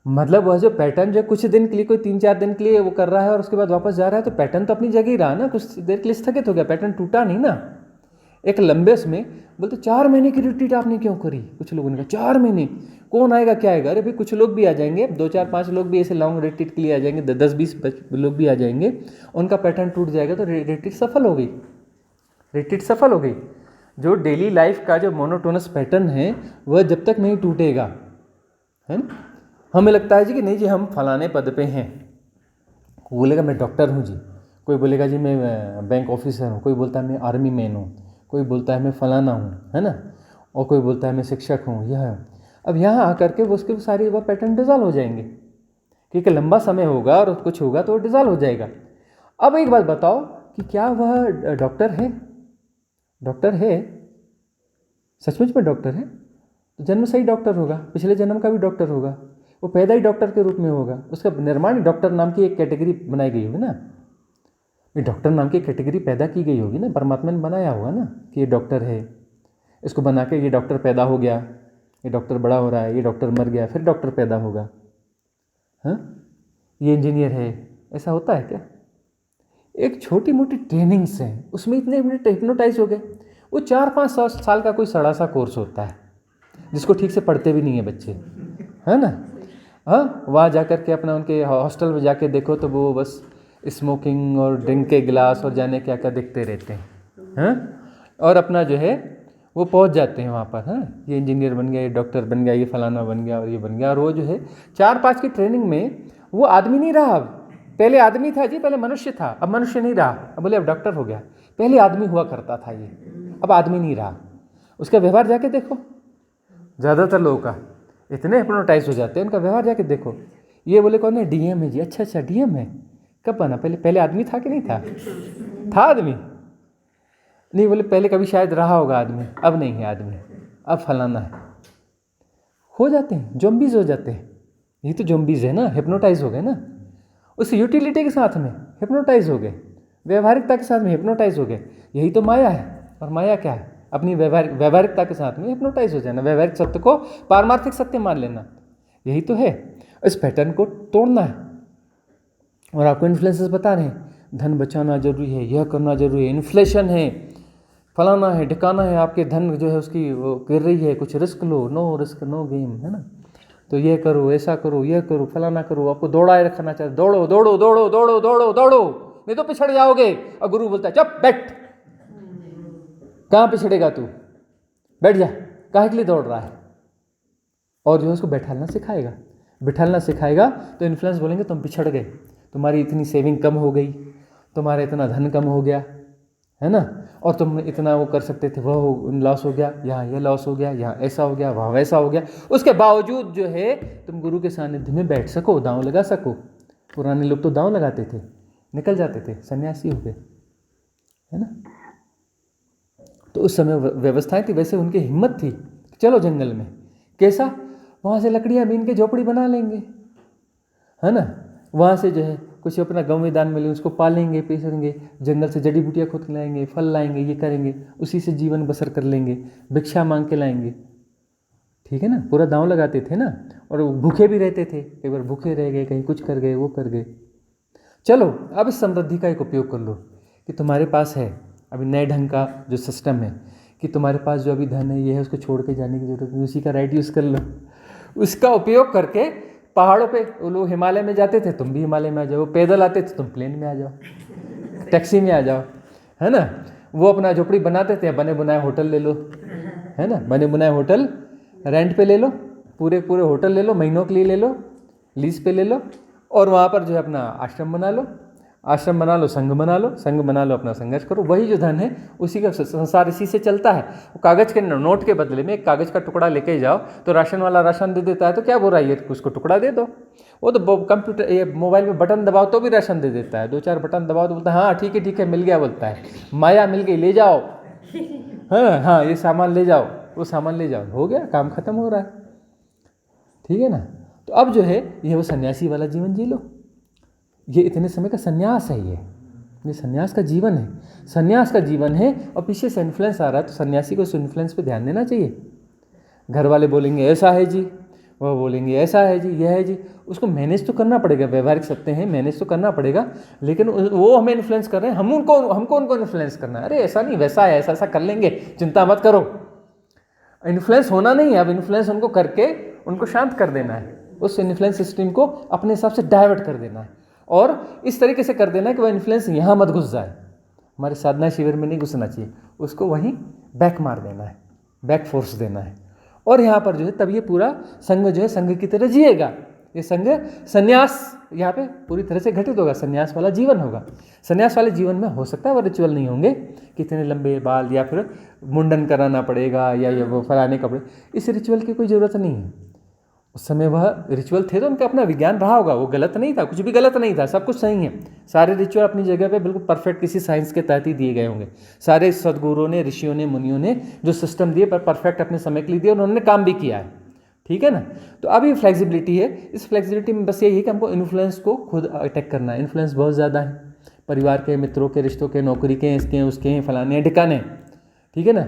मतलब वह जो पैटर्न जो कुछ दिन के लिए, कोई 3-4 दिन के लिए वो कर रहा है और उसके बाद वापस जा रहा है, तो पैटर्न तो अपनी जगह ही रहा ना, कुछ देर के लिए स्थगित हो गया, पैटर्न टूटा नहीं ना। एक लंबे उसमें बोलते 4 महीने की रिट्रीट आपने क्यों करी? कुछ लोगों ने कहा 4 महीने कौन आएगा, क्या आएगा? अरे भाई कुछ लोग भी आ जाएंगे, 2-4-5 लोग भी ऐसे लॉन्ग रिट्रीट के लिए आ जाएंगे, 10-20 लोग भी आ जाएंगे, उनका पैटर्न टूट जाएगा, तो रिट्रीट सफल हो गई, रिट्रीट सफल हो गई। जो डेली लाइफ का जो मोनोटोनस पैटर्न है वह जब तक नहीं टूटेगा, है ना। हमें लगता है जी कि नहीं जी हम फलाने पद पे हैं, कोई बोलेगा मैं डॉक्टर हूँ जी, कोई बोलेगा जी मैं बैंक ऑफिसर हूँ, कोई बोलता है मैं आर्मी मैन हूँ, कोई बोलता है मैं फलाना हूँ, है ना, और कोई बोलता है मैं शिक्षक हूँ। यह अब यहाँ आकर के वो उसके सारी वह पैटर्न डिज़ॉल्व हो जाएंगे, क्योंकि लंबा समय होगा और कुछ होगा तो वो डिज़ॉल्व हो जाएगा। अब एक बात बताओ कि क्या वह डॉक्टर है? डॉक्टर है, सचमुच में डॉक्टर है तो जन्म से ही डॉक्टर होगा, पिछले जन्म का भी डॉक्टर होगा, वो पैदा ही डॉक्टर के रूप में होगा, उसका निर्माण ही डॉक्टर नाम की एक कैटेगरी बनाई गई होगी ना। ये डॉक्टर नाम की कैटेगरी पैदा की गई होगी ना, परमात्मा ने बनाया होगा ना कि ये डॉक्टर है, इसको बना के ये डॉक्टर पैदा हो गया, ये डॉक्टर बड़ा हो रहा है, ये डॉक्टर मर गया, फिर डॉक्टर पैदा होगा। हाँ, ये इंजीनियर है, ऐसा होता है क्या? एक छोटी मोटी ट्रेनिंग्स हैं, उसमें इतने हिप्नोटाइज हो गए। वो 4-5 साल का कोई सड़ा सा कोर्स होता है जिसको ठीक से पढ़ते भी नहीं है बच्चे, है ना। हाँ, वहाँ जा कर के अपना उनके हॉस्टल में जाके देखो तो वो बस स्मोकिंग और ड्रिंक के गिलास और जाने क्या क्या देखते रहते हैं। हाँ, और अपना जो है वो पहुंच जाते हैं वहाँ पर। हाँ, ये इंजीनियर बन गया, ये डॉक्टर बन गया, ये फलाना बन गया और ये बन गया। और वो जो है 4-5 की ट्रेनिंग में वो आदमी नहीं रहा। अब पहले आदमी था जी, पहले मनुष्य था, अब मनुष्य नहीं रहा, अब बोले अब डॉक्टर हो गया। पहले आदमी हुआ करता था ये, अब आदमी नहीं रहा। उसका व्यवहार जाके देखो, ज़्यादातर लोगों का इतने हिप्नोटाइज हो जाते हैं, उनका व्यवहार जाके देखो। ये बोले कौन है? डीएम है जी। अच्छा डीएम है, कब बना? पहले आदमी था कि नहीं था? था आदमी? नहीं, बोले पहले कभी शायद रहा होगा आदमी, अब नहीं है आदमी, अब फलाना है। हो जाते हैं, ज़ॉम्बीज़ हो जाते हैं। ये तो ज़ॉम्बीज़ है ना, हिप्नोटाइज हो गए ना। उस यूटिलिटी के साथ में हिप्नोटाइज हो गए, व्यवहारिकता के साथ में हिप्नोटाइज हो गए। यही तो माया है। और माया क्या है? अपनी व्यवहारिकता के साथ में हिप्नोटाइज हो जाना, व्यवहारिक सत्य को पारमार्थिक सत्य मान लेना, यही तो है। इस पैटर्न को तोड़ना है। और आपको इन्फ्लुएंसर्स बता रहे हैं धन बचाना जरूरी है, यह करना जरूरी है, इन्फ्लेशन है, फलाना है, ढिकाना है, आपके धन जो है उसकी वो गिर रही है, कुछ रिस्क लो, नो रिस्क नो गेम, है ना। तो ये करो, ऐसा करो, यह करो, फलाना करो, आपको दौड़ाए रखना चाहिए। दौड़ो दौड़ो दौड़ो दौड़ो दौड़ो दौड़ो, नहीं तो पिछड़ जाओगे। और गुरु बोलता है चुप बैठ, कहाँ पिछड़ेगा तू, बैठ जा, काहे के लिए दौड़ रहा है। और जो है उसको बैठालना सिखाएगा। बिठालना सिखाएगा तो इन्फ्लुएंस बोलेंगे तुम पिछड़ गए, तुम्हारी इतनी सेविंग कम हो गई, तुम्हारा इतना धन कम हो गया, है ना, और तुम इतना वो कर सकते थे, वह लॉस हो गया, यहाँ ये लॉस हो गया, यहाँ ऐसा हो गया, वहाँ वैसा हो गया। उसके बावजूद जो है तुम गुरु के सानिध्य में बैठ सको, दांव लगा सको। पुराने लोग तो दांव लगाते थे, निकल जाते थे, सन्यासी हो गए, है ना। तो उस समय व्यवस्थाएं थी, वैसे उनकी हिम्मत थी, चलो जंगल में, कैसा, वहाँ से लकड़ियाँ बीन के झोपड़ी बना लेंगे, है ना। वहाँ से जो है कुछ अपना गाँव मैदान में ले उसको पालेंगे, पेसेंगे, जंगल से जड़ी बूटियाँ खोद के लाएंगे, फल लाएंगे, ये करेंगे, उसी से जीवन बसर कर लेंगे, भिक्षा मांग के लाएंगे, ठीक है ना। पूरा दांव लगाते थे ना, और भूखे भी रहते थे, कई बार भूखे रह गए, कहीं कुछ कर गए, वो कर गए। चलो अब इस समृद्धि का एक उपयोग कर लो कि तुम्हारे पास है अभी नए ढंग का जो सिस्टम है, कि तुम्हारे पास जो अभी धन है ये है, उसको छोड़ के जाने की जरूरत नहीं, उसी का राइट यूज़ कर लो। उसका उपयोग करके पहाड़ों पे वो लोग हिमालय में जाते थे, तुम भी हिमालय में आ जाओ, पैदल आते थे तुम प्लेन में आ जाओ, टैक्सी में आ जाओ, है ना। वो अपना झोपड़ी बनाते थे, बने बुनाए होटल ले लो, है ना, बने बुनाए होटल रेंट पे ले लो, पूरे होटल ले लो, महीनों के लिए ले लो, लीज पे ले लो, और वहाँ पर जो है अपना आश्रम बना लो, संघ बना लो, अपना संघर्ष करो। वही जो धन है उसी का संसार इसी से चलता है। वो कागज़ के नोट के बदले में एक कागज़ का टुकड़ा लेके जाओ तो राशन वाला राशन दे देता है, तो क्या बुराई है, उसको टुकड़ा दे दो। वो तो कंप्यूटर ये मोबाइल में बटन दबाओ तो भी राशन दे देता है, 2-4 बटन दबाओ तो बोलता है हाँ ठीक है मिल गया, बोलता है माया मिल गई, ले जाओ, हाँ ये सामान ले जाओ, वो सामान ले जाओ, हो गया, काम खत्म हो रहा है, ठीक है ना। तो अब जो है ये वो सन्यासी वाला जीवन जी लो। ये इतने समय का सन्यास है, ये सन्यास का जीवन है, सन्यास का जीवन है। और पीछे से इन्फ्लुएंस आ रहा है तो सन्यासी को उस इन्फ्लुएंस पे ध्यान देना चाहिए। घर वाले बोलेंगे ऐसा है जी, वह बोलेंगे ऐसा है जी, यह है जी, उसको मैनेज तो करना पड़ेगा, व्यवहारिक सत्य हैं, मैनेज तो करना पड़ेगा। लेकिन वो हमें इन्फ्लुएंस कर रहे हैं, हमको उनको इन्फ्लुएंस करना है। अरे ऐसा नहीं, वैसा है, ऐसा कर लेंगे, चिंता मत करो। इन्फ्लुएंस होना नहीं है, अब इन्फ्लुएंस उनको करके उनको शांत कर देना है, उस इन्फ्लुएंस सिस्टम को अपने हिसाब से डाइवर्ट कर देना है, और इस तरीके से कर देना है कि वह इन्फ्लुएंस यहाँ मत घुस जाए, हमारे साधना शिविर में नहीं घुसना चाहिए, उसको वहीं बैक मार देना है, बैक फोर्स देना है। और यहाँ पर जो है तब ये पूरा संघ जो है संघ की तरह जिएगा। ये संघ संन्यास यहाँ पे पूरी तरह से घटित होगा, संन्यास वाला जीवन होगा। संन्यास वाले जीवन में हो सकता है वो रिचुअल नहीं होंगे, कितने लंबे बाल, या फिर मुंडन कराना पड़ेगा, या वो फलाने कपड़े, इस रिचुअल की कोई ज़रूरत नहीं है। उस समय वह रिचुअल थे तो उनका अपना विज्ञान रहा होगा, वो गलत नहीं था, कुछ भी गलत नहीं था, सब कुछ सही है। सारे रिचुअल अपनी जगह पे बिल्कुल परफेक्ट किसी साइंस के तहत ही दिए गए होंगे। सारे सदगुरुओं ने, ऋषियों ने, मुनियों ने जो सिस्टम दिए पर परफेक्ट अपने समय के लिए दिए, उन्होंने काम भी किया है, ठीक है ना। तो अभी फ्लेक्सिबिलिटी है, इस फ्लेक्सिबिलिटी में बस यही है कि हमको इन्फ्लुएंस को खुद अटैक करना है। इन्फ्लुएंस बहुत ज़्यादा है, परिवार के, मित्रों के, रिश्तों के, नौकरी के, इसके हैं, उसके हैं, फलाने हैं, ठिकाने हैं, ठीक है ना।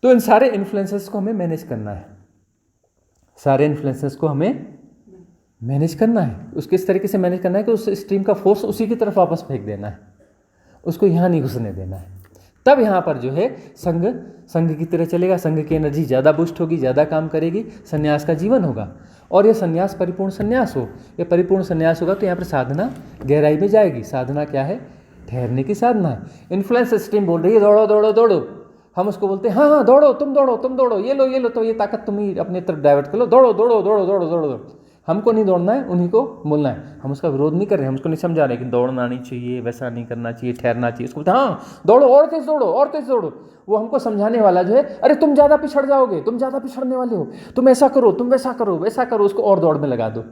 तो इन सारे इन्फ्लुएंसेस को हमें मैनेज करना है, सारे इन्फ्लुएंसेस को हमें मैनेज करना है। उसको इस तरीके से मैनेज करना है कि उस स्ट्रीम का फोर्स उसी की तरफ वापस फेंक देना है, उसको यहाँ नहीं घुसने देना है। तब यहाँ पर जो है संघ की तरह चलेगा, संघ की एनर्जी ज़्यादा बूस्ट होगी, ज़्यादा काम करेगी, संन्यास का जीवन होगा। और ये संन्यास परिपूर्ण संन्यास हो, ये परिपूर्ण संन्यास होगा तो यहाँ पर साधना गहराई में जाएगी। साधना क्या है? ठहरने की साधना है। इन्फ्लुएंस स्ट्रीम बोल रही है दौड़ो दौड़ो दौड़ो, हम उसको बोलते हैं हाँ हाँ दौड़ो, तुम दौड़ो, ये लो, तो ये ताकत तुम ही अपने तरफ डाइवर्ट कर लो, दौड़ो दौड़ो दौड़ो दौड़ो दौड़ो दौड़ो। हमको नहीं दौड़ना है, उन्हीं को बोलना है। हम उसका विरोध नहीं कर रहे, हम उसको नहीं समझा रहे कि दौड़ना नहीं चाहिए, वैसा नहीं करना चाहिए, ठहरना चाहिए। उसको बोलते हाँ दौड़ो, और तेज दौड़ो, और तेज दौड़ो। वो हमको समझाने वाला जो है, अरे तुम ज़्यादा पिछड़ जाओगे, तुम ज़्यादा पिछड़ने वाले हो, तुम ऐसा करो, तुम वैसा करो, वैसा करो, उसको और दौड़ में लगा दो।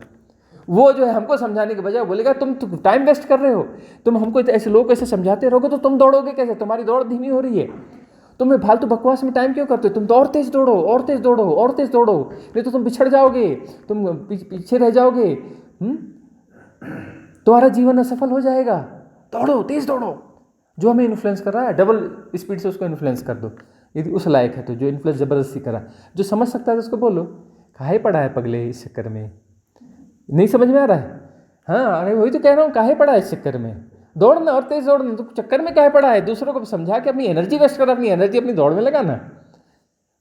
वो जो है हमको समझाने के बजाय बोलेगा तुम टाइम वेस्ट कर रहे हो, तुम हमको ऐसे लोग ऐसे समझाते रहोगे तो तुम दौड़ोगे कैसे? तुम्हारी दौड़ धीमी हो रही है, तुम फालतू बकवास में टाइम क्यों करते हो? तुम तो और तेज दौड़ो, और तेज दौड़ो, और तेज दौड़ो, नहीं तो तुम पिछड़ जाओगे, तुम पीछे रह जाओगे, तुम्हारा जीवन असफल हो जाएगा। दौड़ो, तेज दौड़ो। जो हमें इन्फ्लुएंस कर रहा है डबल स्पीड से उसको इन्फ्लुएंस कर दो, यदि उस लायक है तो। जो इन्फ्लुएंस ज़बरदस्ती करा, जो समझ सकता है तो उसको बोलो काहे पड़ा है पगले इस चक्कर में, नहीं समझ में आ रहा है? हाँ अरे वही तो कह रहा हूँ, काहे पड़ा है इस चक्कर में, दौड़ना और तेज दौड़ना, तो चक्कर में काहे पड़ा है? दूसरों को समझा के अपनी एनर्जी वेस्ट कर, अपनी एनर्जी अपनी दौड़ में लगाना।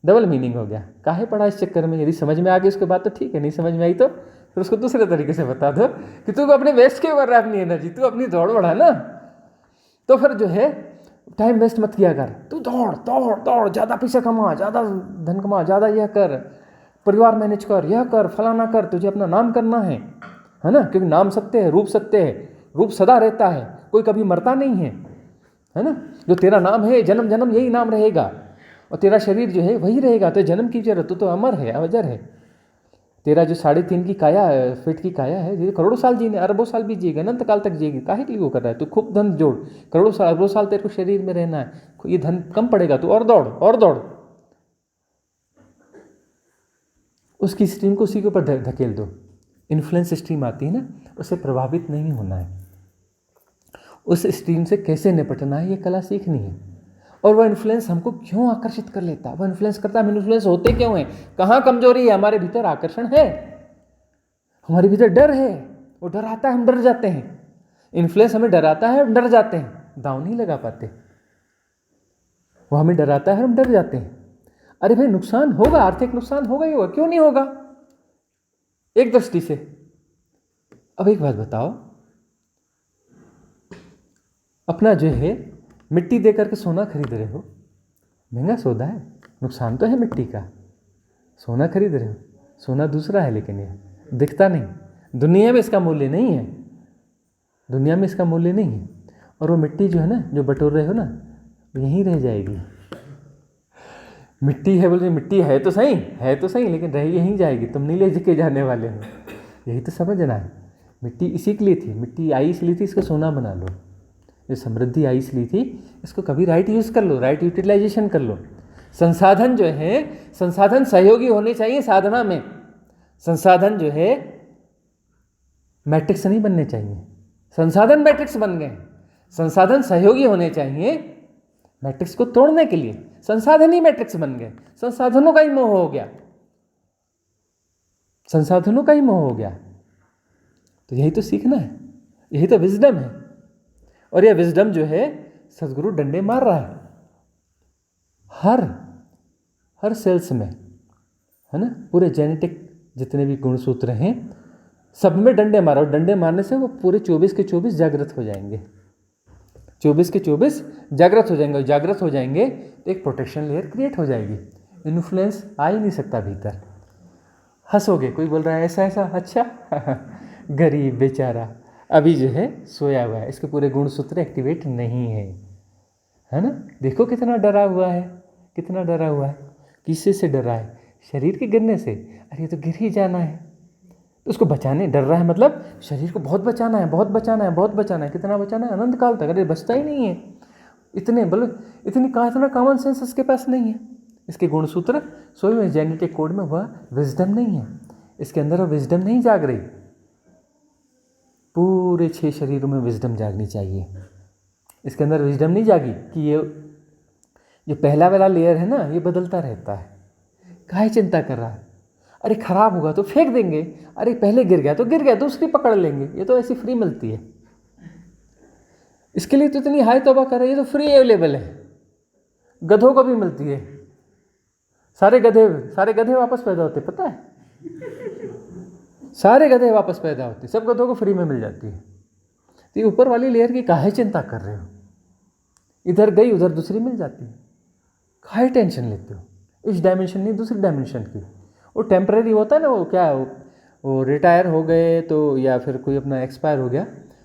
डबल मीनिंग हो गया, काहे पड़ा इस चक्कर में। यदि समझ में आ गई उसके बाद तो ठीक है, नहीं समझ में आई तो फिर उसको दूसरे तरीके से बता दो कि तू अपने वेस्ट क्यों कर रहा है अपनी एनर्जी, तू अपनी दौड़ बढ़ा ना। तो फिर जो है टाइम वेस्ट मत किया कर, तू दौड़ दौड़ दौड़, ज़्यादा पैसा कमा, ज़्यादा धन कमा, ज़्यादा यह कर, परिवार मैनेज कर, यह कर, फलाना कर, तुझे अपना नाम करना है ना। क्योंकि नाम सत्य है, रूप सत्य है, रूप सदा रहता है, कोई कभी मरता नहीं है ना। जो तेरा नाम है जन्म जन्म यही नाम रहेगा, और तेरा शरीर जो है वही रहेगा। तो जन्म की जरूरत, तो अमर है, अजर है। तेरा जो 3.5 की काया है, फीट की काया है, ये करोड़ों साल जीने, अरबों साल भी जिएगा, अनंत काल तक जिएगी। काहे के लिए वो कर रहा है? तू खूब धन जोड़, करोड़ों साल अरबों साल तेरे को शरीर में रहना है, ये धन कम पड़ेगा, तू और दौड़ और दौड़। उसकी स्ट्रीम को उसी के ऊपर धकेल दो। इन्फ्लुएंस स्ट्रीम आती है ना, उससे प्रभावित नहीं होना है, उस स्ट्रीम से कैसे निपटना है ये कला सीखनी है। और वह इन्फ्लुएंस हमको क्यों आकर्षित कर लेता है, वह इन्फ्लुएंस करता है, हम इन्फ्लुएंस होते क्यों हैं, कहाँ कमजोरी है? हमारे भीतर आकर्षण है, हमारे भीतर डर है, वो डर आता है, हम डर जाते हैं। इन्फ्लुएंस हमें डराता है, हम डर जाते हैं, दांव नहीं लगा पाते। वो हमें डराता है, हम डर जाते हैं। अरे भाई नुकसान होगा, आर्थिक नुकसान होगा ही होगा, क्यों नहीं होगा एक दृष्टि से। अब एक बात बताओ, अपना जो है मिट्टी दे करके सोना खरीद रहे हो, महंगा सौदा है, नुकसान तो है मिट्टी का। सोना खरीद रहे हो, सोना दूसरा है, लेकिन ये दिखता नहीं, दुनिया में इसका मूल्य नहीं है, दुनिया में इसका मूल्य नहीं है। और वो मिट्टी जो है ना, जो बटोर रहे हो ना, वो यहीं रह जाएगी। मिट्टी है बोल, मिट्टी है तो सही, है तो सही, लेकिन रह यहीं जाएगी, तुम नहीं ले के जाने वाले हो। यही तो समझना है। मिट्टी इसी के लिए थी, मिट्टी आई इसलिए थी, इसको सोना बना लो। जो समृद्धि आई इसलिए थी, इसको कभी राइट यूज़ कर लो, राइट यूटिलाइजेशन कर लो। संसाधन जो है, संसाधन सहयोगी होने चाहिए साधना में। संसाधन जो है मैट्रिक्स नहीं बनने चाहिए, संसाधन मैट्रिक्स बन गए। संसाधन सहयोगी होने चाहिए मैट्रिक्स को तोड़ने के लिए, संसाधन ही मैट्रिक्स बन गए। संसाधनों का ही मोह हो गया, संसाधनों का ही मोह हो गया। तो यही तो सीखना है, यही तो विजडम है। और यह विजडम जो है सदगुरु डंडे मार रहा है हर सेल्स में, है ना। पूरे जेनेटिक जितने भी गुणसूत्र हैं सब में डंडे मारो, और डंडे मारने से वो पूरे 24 के 24 जागृत हो जाएंगे, 24 के 24 जागृत हो जाएंगे। और जागृत हो जाएंगे तो एक प्रोटेक्शन लेयर क्रिएट हो जाएगी, इन्फ्लुएंस आ ही नहीं सकता भीतर। हंसोगे, कोई बोल रहा है ऐसा ऐसा, अच्छा गरीब बेचारा अभी जो है सोया हुआ है, इसके पूरे गुणसूत्र एक्टिवेट नहीं है ना। देखो कितना डरा हुआ है, कितना डरा हुआ है। किससे से डरा है? शरीर के गिरने से। अरे ये तो गिर ही जाना है, तो उसको बचाने डर रहा है, मतलब शरीर को बहुत बचाना है, बहुत बचाना है, बहुत बचाना है। कितना बचाना है? अनंत काल तक। अरे बचता ही नहीं है, इतने इतनी इतना कॉमन सेंस इसके पास नहीं है। इसके गुणसूत्र सोए हुए जेनेटिक कोड में वह विजडम नहीं है, इसके अंदर वह विजडम नहीं जाग रही। पूरे 6 शरीरों में विजडम जागनी चाहिए। इसके अंदर विजडम नहीं जागी कि ये जो पहला वाला लेयर है ना, ये बदलता रहता है, काहे चिंता कर रहा है, अरे खराब होगा तो फेंक देंगे, अरे पहले गिर गया तो गिर गया, दूसरी पकड़ लेंगे, ये तो ऐसी फ्री मिलती है। इसके लिए तो इतनी हाई तौबा कर रही है, ये तो फ्री अवेलेबल है, गधों को भी मिलती है। सारे गधे वापस पैदा होते, पता है, सारे गधे वापस पैदा होते, सब गधों को फ्री में मिल जाती है। तो ये ऊपर वाली लेयर की काहे चिंता कर रहे हो, इधर गई उधर दूसरी मिल जाती है, काहे टेंशन लेते हो, इस डायमेंशन नहीं दूसरी डायमेंशन की। वो टेम्परेरी होता है ना, वो क्या वो रिटायर हो गए तो या फिर कोई अपना एक्सपायर हो गया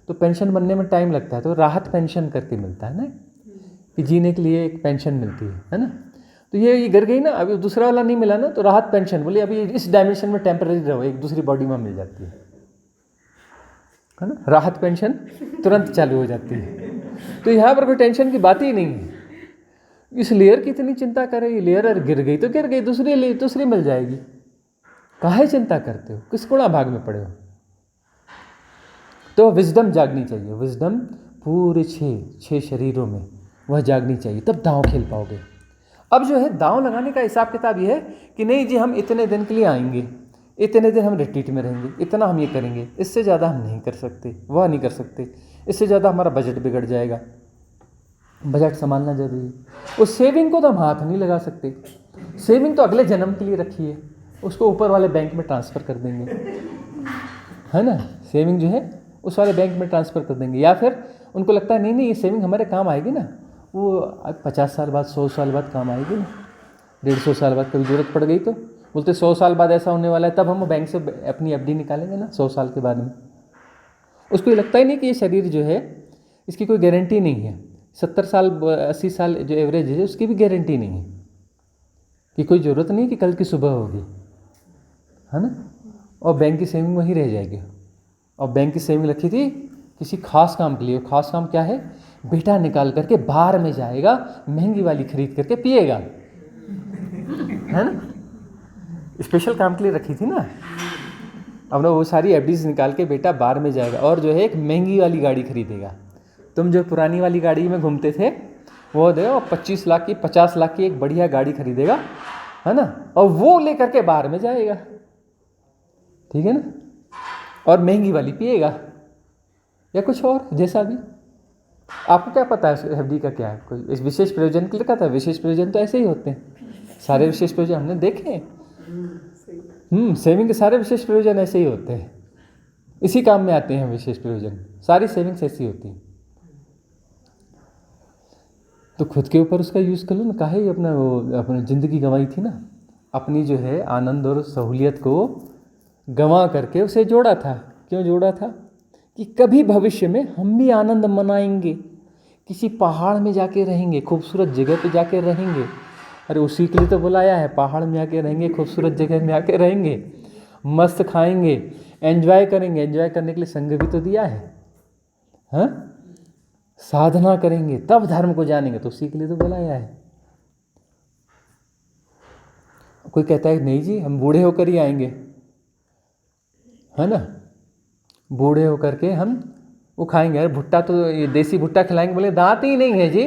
तो पेंशन बनने में टाइम लगता है, तो राहत पेंशन करके मिलता है ना, कि जीने के लिए एक पेंशन मिलती है ना। तो ये गिर गई ना, अभी दूसरा वाला नहीं मिला ना, तो राहत पेंशन बोले अभी इस डायमेंशन में टेम्परेरी रहो, एक दूसरी बॉडी में मिल जाती है ना, राहत पेंशन तुरंत चालू हो जाती है। तो यहाँ पर कोई टेंशन की बात ही नहीं है। इस लेयर की इतनी चिंता करे, ये लेयर गिर गई तो गिर गई, दूसरी मिल जाएगी, काहे चिंता करते हो, किस गुणा भाग में पड़े हो। तो विजडम जागनी चाहिए, विजडम पूरे 6 शरीरों में वह जागनी चाहिए, तब दांव खेल पाओगे। अब जो है दांव लगाने का हिसाब किताब ये है कि नहीं जी हम इतने दिन के लिए आएंगे, इतने दिन हम रिट्रीट में रहेंगे, इतना हम ये करेंगे, इससे ज़्यादा हम नहीं कर सकते, वह नहीं कर सकते, इससे ज़्यादा हमारा बजट बिगड़ जाएगा, बजट संभालना जरूरी है। उस सेविंग को तो हम हाथ नहीं लगा सकते, सेविंग तो अगले जन्म के लिए रखी है, उसको ऊपर वाले बैंक में ट्रांसफ़र कर देंगे, है ना, सेविंग जो है उस वाले बैंक में ट्रांसफ़र कर देंगे। या फिर उनको लगता है नहीं ये सेविंग हमारे काम आएगी ना, वो 50 साल बाद 100 साल बाद काम आएगी ना, 150 साल बाद कभी ज़रूरत पड़ गई तो बोलते 100 साल बाद ऐसा होने वाला है, तब हम बैंक से अपनी एफडी निकालेंगे ना 100 साल के बाद में। उसको ये लगता ही नहीं कि ये शरीर जो है इसकी कोई गारंटी नहीं है, 70 साल 80 साल जो एवरेज है उसकी भी गारंटी नहीं है, कि कोई ज़रूरत नहीं कि कल की सुबह होगी, है ना। और बैंक की सेविंग वहीं रह जाएगी। और बैंक की सेविंग रखी थी किसी खास काम के लिए, खास काम क्या है, बेटा निकाल करके बाहर में जाएगा, महंगी वाली खरीद करके पिएगा, है ना, स्पेशल काम के लिए रखी थी ना। अब ना वो सारी एफडीज निकाल के बेटा बाहर में जाएगा और जो है एक महंगी वाली गाड़ी खरीदेगा। तुम जो पुरानी वाली गाड़ी में घूमते थे वो दे, और 25 लाख की 50 लाख की एक बढ़िया गाड़ी खरीदेगा, है ना, और वो लेकर के बाहर में जाएगा, ठीक है ना, और महंगी वाली पिएगा या कुछ और जैसा भी। आपको क्या पता है एफडी का क्या है, कोई इस विशेष प्रयोजन के लिए का था, विशेष प्रयोजन तो ऐसे ही होते हैं, सारे विशेष प्रयोजन हमने देखे हैं। सेविंग के सारे विशेष प्रयोजन ऐसे ही होते हैं, इसी काम में आते हैं विशेष प्रयोजन, सारी सेविंग्स ऐसी होती हैं। तो खुद के ऊपर उसका यूज़ कर लो ना, काहे अपनी ज़िंदगी गंवाई थी ना, अपनी जो है आनंद और सहूलियत को गंवा करके उसे जोड़ा था। क्यों जोड़ा था, कि कभी भविष्य में हम भी आनंद मनाएंगे, किसी पहाड़ में जाके रहेंगे, खूबसूरत जगह पे जाके रहेंगे। अरे उसी के लिए तो बुलाया है, पहाड़ में आके रहेंगे, खूबसूरत जगह में आके रहेंगे, मस्त खाएंगे, एंजॉय करेंगे, एंजॉय करने के लिए संग भी तो दिया है, हाँ, साधना करेंगे तब धर्म को जानेंगे, तो उसी के लिए तो बुलाया है। कोई कहता है नहीं जी हम बूढ़े होकर ही आएंगे, है ना, बूढ़े होकर के हम वो खाएंगे, अरे भुट्टा तो ये देसी भुट्टा खिलाएंगे, बोले दांत ही नहीं है जी,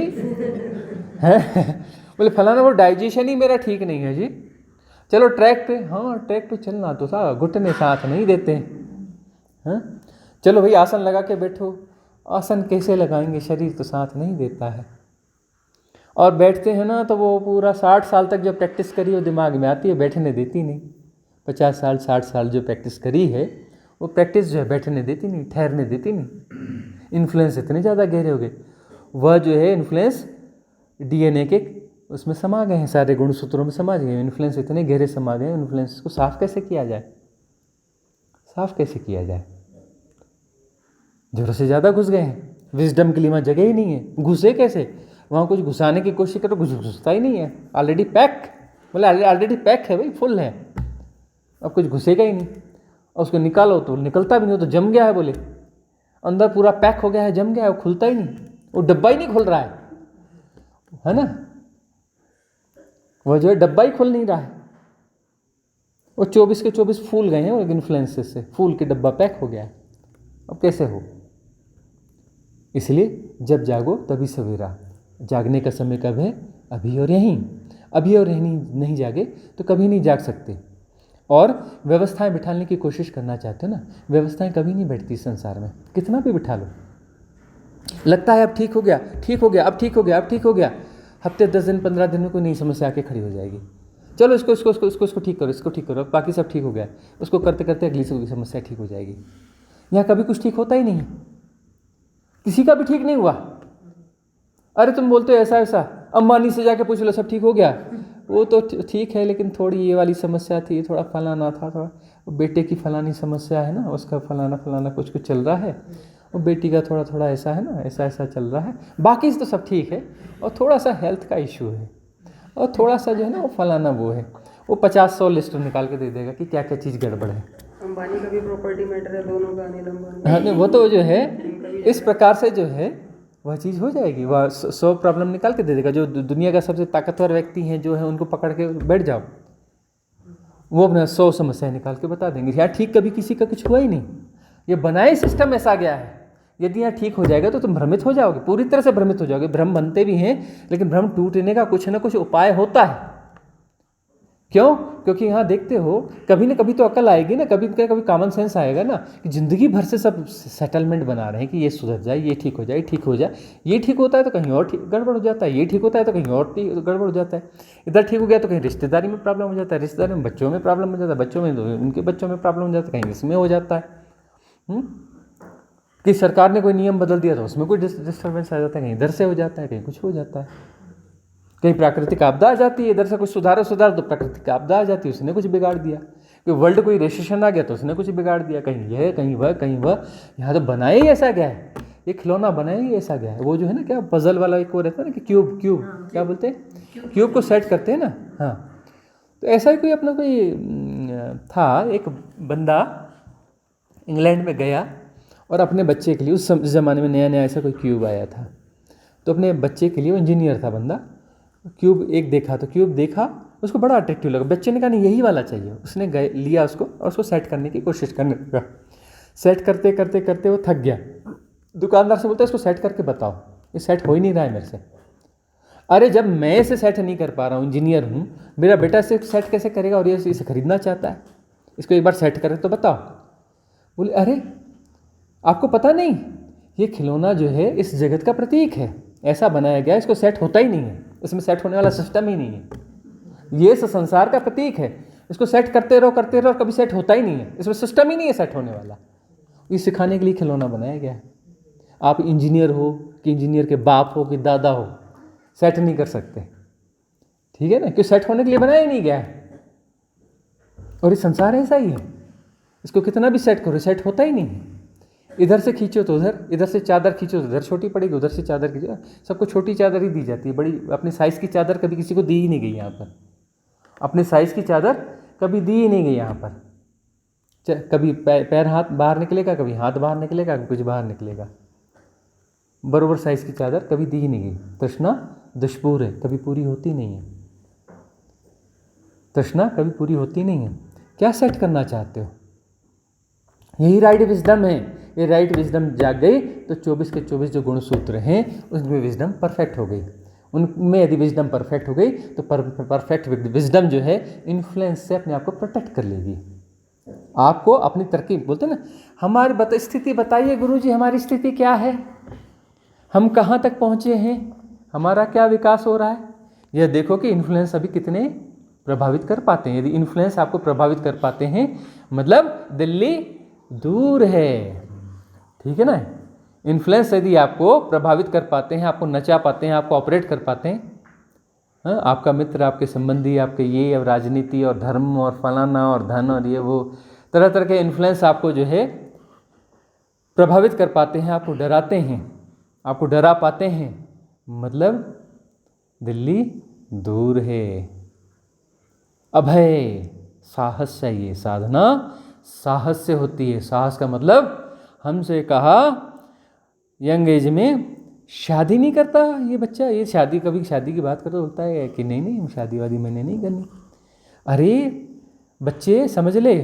है बोले फलाना वो डाइजेशन ही मेरा ठीक नहीं है जी, चलो ट्रैक पे, हाँ ट्रैक पे चलना तो था, घुटने साथ नहीं देते हैं, चलो भाई आसन लगा के बैठो, आसन कैसे लगाएंगे, शरीर तो साथ नहीं देता है। और बैठते हैं ना तो वो पूरा 60 साल तक जो प्रैक्टिस करी वो दिमाग में आती है, बैठने देती नहीं। 50 साल 60 साल जो प्रैक्टिस करी है वो प्रैक्टिस जो है बैठने देती नहीं, ठहरने देती नहीं। इन्फ्लुएंस इतने ज़्यादा गहरे हो गए, वह जो है इन्फ्लुएंस डीएनए के उसमें समा गए हैं, सारे गुणसूत्रों में समा गए, इन्फ्लुएंस इतने गहरे समा गए, इन्फ्लुएंस को साफ कैसे किया जाए, साफ कैसे किया जाए, ज़रूरत से ज़्यादा घुस गए हैं, विजडम के लिए वहाँ जगह ही नहीं है, घुसे कैसे, वहाँ कुछ घुसाने की कोशिश करो कुछ घुसता ही नहीं है, ऑलरेडी पैक, बोले ऑलरेडी पैक है भाई, फुल है, अब कुछ घुसेगा ही नहीं, और उसको निकालो तो निकलता भी नहीं, तो जम गया है, बोले अंदर पूरा पैक हो गया है, जम गया है, वो खुलता ही नहीं, वो डब्बा ही नहीं खुल रहा है ना, वो जो है डब्बा ही खुल नहीं रहा है, वो 24 के 24 फूल गए हैं इन्फ्लुएंसेस से, फूल के डब्बा पैक हो गया है। अब कैसे हो? इसलिए जब जागो तभी सवेरा। जागने का समय कब है? अभी और यहीं। अभी और यहीं नहीं जागे तो कभी नहीं जाग सकते। और व्यवस्थाएं बिठाने की कोशिश करना चाहते हो ना, व्यवस्थाएं कभी नहीं बैठती संसार में, कितना भी बिठा लो। लगता है अब ठीक हो गया, ठीक हो गया, अब ठीक हो गया, अब ठीक हो गया। हफ्ते 10 दिन 15 दिन में कोई नई समस्या आके खड़ी हो जाएगी। चलो इसको ठीक करो, इसको ठीक करो, बाकी सब ठीक हो गया। उसको करते करते अगली समस्या ठीक हो जाएगी। यहाँ कभी कुछ ठीक होता ही नहीं, किसी का भी ठीक नहीं हुआ। अरे तुम बोलते हो ऐसा ऐसा, अंबानी से जाके पूछ लो सब ठीक हो गया। वो तो ठीक है, लेकिन थोड़ी ये वाली समस्या थी, थोड़ा फलाना था, थोड़ा बेटे की फलानी समस्या है ना, उसका फलाना फलाना कुछ कुछ चल रहा है, और बेटी का थोड़ा थोड़ा ऐसा है ना, ऐसा ऐसा चल रहा है। बाकी तो सब ठीक है, और थोड़ा सा हेल्थ का इशू है, और थोड़ा सा जो है ना वो फलाना वो है। वो 50-100 लिस्ट निकाल के दे देगा कि क्या क्या चीज़ गड़बड़ है। अंबानी का भी प्रॉपर्टी मैटर है, दोनों का, अनिल अंबानी। हाँ, वो तो जो है इस प्रकार से जो है वह चीज़ हो जाएगी। वह 100 प्रॉब्लम निकाल के दे देगा। जो दुनिया का सबसे ताकतवर व्यक्ति हैं जो है, उनको पकड़ के बैठ जाओ, वो अपना 100 समस्याएं निकाल के बता देंगे। यार ठीक कभी किसी का कुछ हुआ ही नहीं, ये बनाए सिस्टम ऐसा गया है। यदि यहाँ ठीक हो जाएगा तो तुम भ्रमित हो जाओगे, पूरी तरह से भ्रमित हो जाओगे। भ्रम बनते भी हैं, लेकिन भ्रम टूटने का कुछ ना कुछ उपाय होता है। क्यों? क्योंकि यहाँ देखते हो कभी ना कभी तो अकल आएगी ना, कभी ना कभी कॉमन सेंस आएगा ना, कि ज़िंदगी भर से सब सेटलमेंट बना रहे हैं कि ये सुधर जाए, ये ठीक हो जाए, ठीक हो जाए। ये ठीक होता है तो कहीं और ठीक गड़बड़ हो जाता है, ये ठीक होता है तो कहीं और गड़बड़ हो जाता है। इधर ठीक हो गया तो कहीं रिश्तेदारी में प्रॉब्लम हो जाता है, रिश्तेदारी में बच्चों में प्रॉब्लम हो जाता है, बच्चों में उनके बच्चों में प्रॉब्लम हो जाता है, कहीं इसमें हो जाता है। कि सरकार ने कोई नियम बदल दिया तो उसमें कोई डिस्टर्बेंस आ जाता है, कहीं इधर से हो जाता है, कहीं कुछ हो जाता है, कहीं प्राकृतिक आपदा आ जाती है, इधर से कुछ सुधार तो प्राकृतिक आपदा आ जाती है, उसने कुछ बिगाड़ दिया। कोई वर्ल्ड कोई रेसेशन आ गया तो उसने कुछ बिगाड़ दिया, कहीं यह कहीं वह कहीं वह। यहाँ तो बनाया ही ऐसा गया है, ये खिलौना बनाया ही ऐसा गया है। वो जो है ना, क्या पजल वाला एक वो रहता है ना कि क्यूब क्या बोलते हैं, क्यूब को सेट करते हैं ना। हाँ, तो ऐसा ही कोई अपना कोई था, एक बंदा इंग्लैंड में गया और अपने बच्चे के लिए, उस ज़माने में नया नया ऐसा कोई क्यूब आया था, तो अपने बच्चे के लिए, वो इंजीनियर था बंदा, क्यूब एक देखा, तो क्यूब देखा, उसको बड़ा अट्रैक्टिव लगा। बच्चे ने कहा नहीं यही वाला चाहिए। उसने लिया उसको और उसको सेट करने की कोशिश करने लगा। सेट करते करते करते वो थक गया। दुकानदार से बोलता है इसको सेट करके बताओ, ये सेट हो ही नहीं रहा है मेरे से। अरे जब मैं इसे सेट नहीं कर पा रहा हूँ, इंजीनियर हूँ, मेरा बेटा इसे सेट कैसे करेगा, और ये इसे खरीदना चाहता है, इसको एक बार सेट करें तो बताओ। बोले अरे आपको पता नहीं, ये खिलौना जो है इस जगत का प्रतीक है, ऐसा बनाया गया, इसको सेट होता ही नहीं है, इसमें सेट होने वाला सिस्टम ही नहीं है। ये संसार का प्रतीक है, इसको सेट करते रहो, कभी सेट होता ही नहीं है, इसमें सिस्टम ही नहीं है सेट होने वाला। ये सिखाने के लिए खिलौना बनाया गया है। आप इंजीनियर हो कि इंजीनियर के बाप हो कि दादा हो, सेट नहीं कर सकते, ठीक है ना, क्यों? सेट होने के लिए बनाया ही नहीं गया है। और ये संसार ऐसा ही है, इसको कितना भी सेट करो, सेट होता ही नहीं है। इधर से खींचो तो उधर, इधर से चादर खींचो तो इधर छोटी पड़ेगी, उधर से चादर खींचो, सबको छोटी चादर ही दी जाती है। बड़ी अपने साइज़ की चादर कभी किसी को दी ही नहीं गई यहाँ पर। अपने साइज़ की चादर कभी दी ही नहीं गई यहाँ पर। कभी पैर हाथ बाहर निकलेगा, कभी हाथ बाहर निकलेगा, कभी कुछ बाहर निकलेगा। बराबर साइज़ की चादर कभी दी ही नहीं गई। तृष्णा दुष्पूर है, कभी पूरी होती नहीं है। तृष्णा कभी पूरी होती नहीं है। क्या सेट करना चाहते हो? यही राइट विजडम है। ये राइट विजडम जाग गई तो 24 के 24 जो गुण सूत्र हैं उसमें विजडम परफेक्ट हो गई। उनमें यदि विजडम परफेक्ट हो गई तो परफेक्ट विजडम जो है इन्फ्लुएंस से अपने आप को प्रोटेक्ट कर लेगी। आपको अपनी तरकीब, बोलते ना, हमारी स्थिति बताइए गुरुजी, हमारी स्थिति क्या है, हम कहाँ तक पहुँचे हैं, हमारा क्या विकास हो रहा है। यह देखो कि इन्फ्लुएंस अभी कितने प्रभावित कर पाते हैं। यदि इन्फ्लुएंस आपको प्रभावित कर पाते हैं मतलब दिल्ली दूर है, ठीक है ना। इन्फ्लुएंस यदि आपको प्रभावित कर पाते हैं, आपको नचा पाते हैं, आपको ऑपरेट कर पाते हैं, हाँ, आपका मित्र, आपके संबंधी, आपके ये और राजनीति और धर्म और फलाना और धन और ये वो तरह तरह के इन्फ्लुएंस आपको जो है प्रभावित कर पाते हैं, आपको डराते हैं, आपको डरा पाते हैं, मतलब दिल्ली दूर है। अभय साहस चाहिए, साधना साहस से होती है। साहस का मतलब हमसे कहा यंग एज में शादी नहीं करता ये बच्चा, ये शादी, कभी शादी की बात करता बोलता है कि नहीं नहीं शादी वादी मैंने नहीं करनी। अरे बच्चे समझ ले,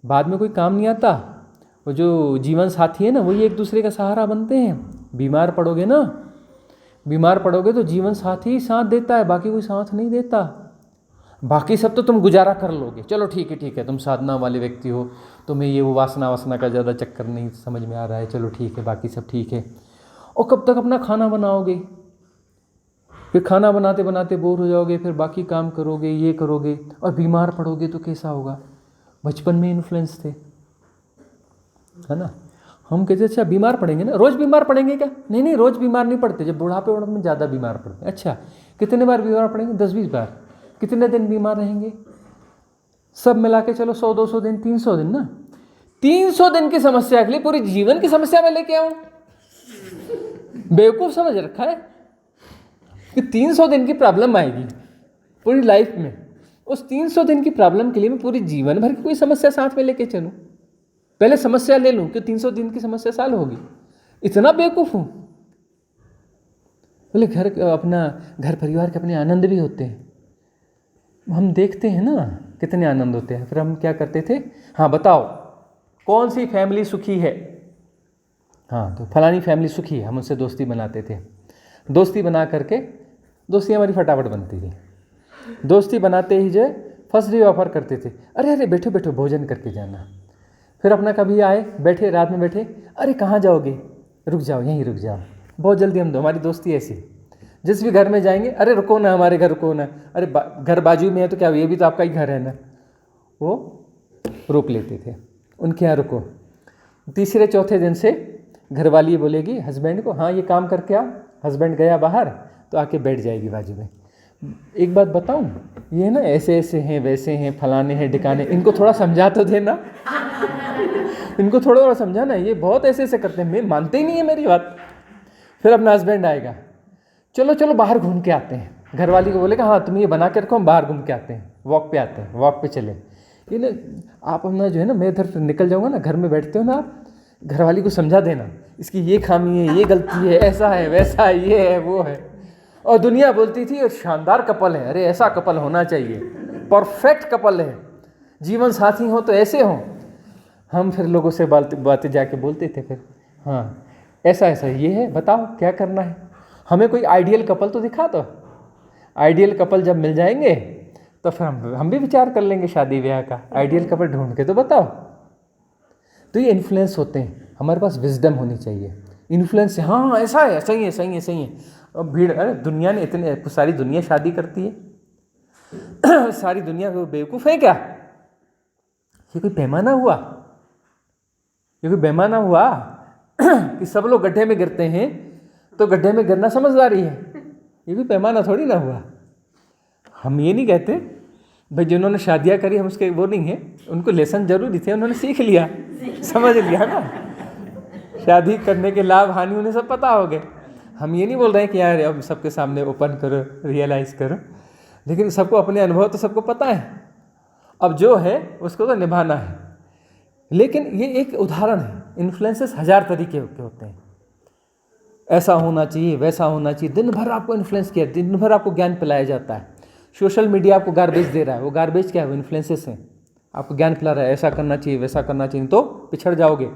बाद में कोई काम नहीं आता, वो जो जीवन साथी है ना, वही एक दूसरे का सहारा बनते हैं। बीमार पड़ोगे ना, बीमार पड़ोगे तो जीवन साथी ही साथ देता है, बाकी कोई साथ नहीं देता। बाकी सब तो तुम गुजारा कर लोगे, चलो ठीक है, तुम साधना वाले व्यक्ति हो, तुम्हें ये वो वासना का ज़्यादा चक्कर नहीं समझ में आ रहा है, चलो ठीक है, बाकी सब ठीक है। और कब तक अपना खाना बनाओगे? फिर खाना बनाते बनाते बोर हो जाओगे, फिर बाकी काम करोगे, ये करोगे, और बीमार पड़ोगे तो कैसा होगा? बचपन में इन्फ्लुएंस थे, है ना। हम कहते अच्छा बीमार पड़ेंगे ना, रोज़ बीमार पड़ेंगे क्या? नहीं, रोज़ बीमार नहीं पड़ते, जब बुढ़ापे में ज़्यादा बीमार पड़ते हैं। अच्छा कितने बार बीमार पड़ेंगे? 10-20 बार। कितने दिन बीमार रहेंगे? सब मिला के चलो 100-200 दिन, 300 दिन ना। 300 दिन की समस्या के लिए पूरी जीवन की समस्या में लेके आऊं? बेवकूफ़ समझ रखा है कि 300 दिन की प्रॉब्लम आएगी पूरी लाइफ में। उस 300 दिन की प्रॉब्लम के लिए मैं पूरी जीवन भर की कोई समस्या साथ में लेके चलूं? पहले समस्या ले लूं कि 300 दिन की समस्या साल होगी। इतना बेवकूफ़ हूं? बोले अपना घर परिवार के अपने आनंद भी होते हैं, हम देखते हैं ना कितने आनंद होते हैं। फिर हम क्या करते थे, हाँ बताओ कौन सी फैमिली सुखी है? हाँ तो फलानी फैमिली सुखी है, हम उससे दोस्ती बनाते थे। दोस्ती बना करके, दोस्ती हमारी फटाफट बनती थी। दोस्ती बनाते ही जो फर्स्ट डे ऑफर करते थे, अरे बैठो भोजन करके जाना। फिर अपना कभी आए, बैठे रात में बैठे, अरे कहाँ जाओगे? रुक जाओ, यहीं रुक जाओ, बहुत जल्दी हम दो। हमारी दोस्ती ऐसी, जिस भी घर में जाएंगे, अरे रुको ना, हमारे घर रुको ना, अरे घर बाजू में है तो क्या, ये भी तो आपका ही घर है ना। वो रोक लेते थे, उनके यहाँ रुको। तीसरे चौथे दिन से घरवाली बोलेगी हस्बैंड को, हाँ ये काम करके आओ। हस्बैंड गया बाहर तो आके बैठ जाएगी बाजू में। एक बात बताऊं, ये ना ऐसे हैं, वैसे हैं, फलाने हैं, ढिकाने, इनको थोड़ा समझा तो देना। इनको थोड़ा समझाना, ये बहुत ऐसे करते हैं, मैं मानते ही नहीं है मेरी बात। फिर अपना हस्बैंड आएगा, चलो बाहर घूम के आते हैं। घरवाली को बोलेगा हाँ तुम ये बना के रखो, हम बाहर घूम के आते हैं, वॉक पे आते हैं, वॉक पे चले। ये ना आप अपना जो है ना, मैं इधर से निकल जाऊँगा ना, घर में बैठते हो ना आप, घरवाली को समझा देना इसकी ये खामी है, ये गलती है, ऐसा है, वैसा है, ये है, वो है। और दुनिया बोलती थी और शानदार कपल है, अरे ऐसा कपल होना चाहिए, परफेक्ट कपल है, जीवन साथी हो तो ऐसे हों। हम फिर लोगों से बातें जाके बोलते थे, फिर हाँ ऐसा ये है, बताओ क्या करना है। हमें कोई आइडियल कपल तो दिखा दो। आइडियल कपल जब मिल जाएंगे तो फिर हम भी विचार कर लेंगे शादी ब्याह का। आइडियल कपल ढूंढ के तो बताओ। तो ये इन्फ्लुएंस होते हैं, हमारे पास विजडम होनी चाहिए। इन्फ्लुएंस से हाँ ऐसा है, सही है। अब भीड़, अरे दुनिया ने इतने, सारी दुनिया शादी करती है। सारी दुनिया को बेवकूफ़ है क्या? ये कोई पैमाना हुआ? ये कोई पैमाना हुआ कि सब लोग गड्ढे में गिरते हैं तो गड्ढे में गिरना समझदारी है? ये भी पैमाना थोड़ी ना हुआ। हम ये नहीं कहते भाई जिन्होंने शादियाँ करी हम उसके वो नहीं है, उनको लेसन जरूरी थे, उन्होंने सीख लिया, समझ लिया ना, शादी करने के लाभ हानि उन्हें सब पता हो गए। हम ये नहीं बोल रहे हैं कि यार अब सबके सामने ओपन करो, रियलाइज़ करो, लेकिन सबको अपने अनुभव तो सबको पता है, अब जो है उसको तो निभाना है। लेकिन ये एक उदाहरण है, इन्फ्लुएंसेस 1000 तरीके के होते हैं। ऐसा होना चाहिए, वैसा होना चाहिए, दिन भर आपको इन्फ्लुएंस किया, दिन भर आपको ज्ञान पिलाया जाता है। सोशल मीडिया आपको गार्बेज दे रहा है, वो गार्बेज क्या है? वो इन्फ्लुएंसेस हैं, आपको ज्ञान पिला रहा है, ऐसा करना चाहिए, वैसा करना चाहिए, तो पिछड़ जाओगे।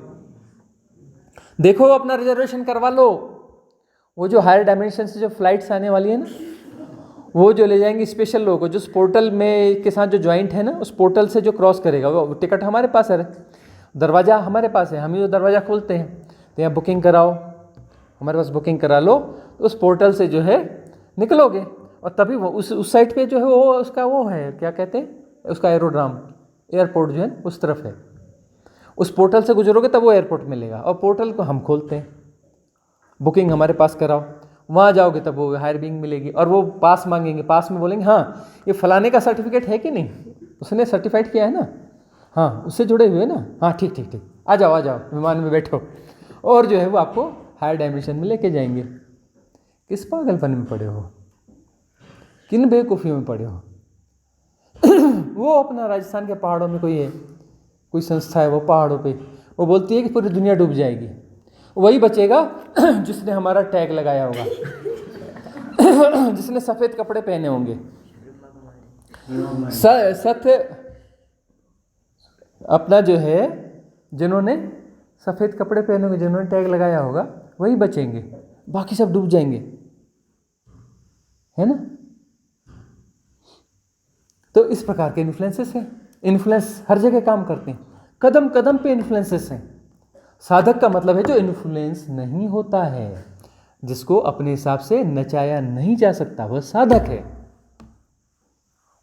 देखो अपना रिजर्वेशन करवा लो, वो जो हायर डायमेंशन से जो फ्लाइट्स आने वाली है ना, वो जो ले जाएंगे स्पेशल लोगों को, जो उस पोर्टल में के साथ जो ज्वाइंट है ना, उस पोर्टल से जो क्रॉस करेगा वो टिकट हमारे पास है, दरवाज़ा हमारे पास है, हम ही वो दरवाज़ा खोलते हैं। तो यहाँ बुकिंग कराओ, हमारे पास बुकिंग करा लो, तो उस पोर्टल से जो है निकलोगे, और तभी वो उस साइड पे जो है वो उसका वो है, क्या कहते हैं उसका, एरोड्राम, एयरपोर्ट जो है उस तरफ है। उस पोर्टल से गुजरोगे तब वो एयरपोर्ट मिलेगा, और पोर्टल को हम खोलते हैं। बुकिंग हमारे पास कराओ, वहाँ जाओगे तब वो हायर बिंग मिलेगी, और वो पास मांगेंगे, पास में बोलेंगे हाँ ये फलाने का सर्टिफिकेट है कि नहीं, उसने सर्टिफाइड किया है ना, हाँ उससे जुड़े हुए ना, हाँ ठीक, आ जाओ विमान में बैठो, और जो है वो आपको हायर डायमेंशन में लेके जाएंगे। किस पागलपन में पड़े हो, किन बेवकूफ़ियों में पड़े हो। वो अपना राजस्थान के पहाड़ों में कोई संस्था है, वो पहाड़ों पे वो बोलती है कि पूरी दुनिया डूब जाएगी, वही बचेगा जिसने हमारा टैग लगाया होगा, जिसने सफ़ेद कपड़े पहने होंगे। सत्य अपना जो है, जिन्होंने सफ़ेद कपड़े पहनोगे, जिन्होंने टैग लगाया होगा वही बचेंगे, बाकी सब डूब जाएंगे, है ना। तो इस प्रकार के इन्फ्लुएंसेस हैं। इन्फ्लुएंस हर जगह काम करते हैं, कदम कदम पे इन्फ्लुएंसेस हैं। साधक का मतलब है जो इन्फ्लुएंस नहीं होता है, जिसको अपने हिसाब से नचाया नहीं जा सकता, वह साधक है।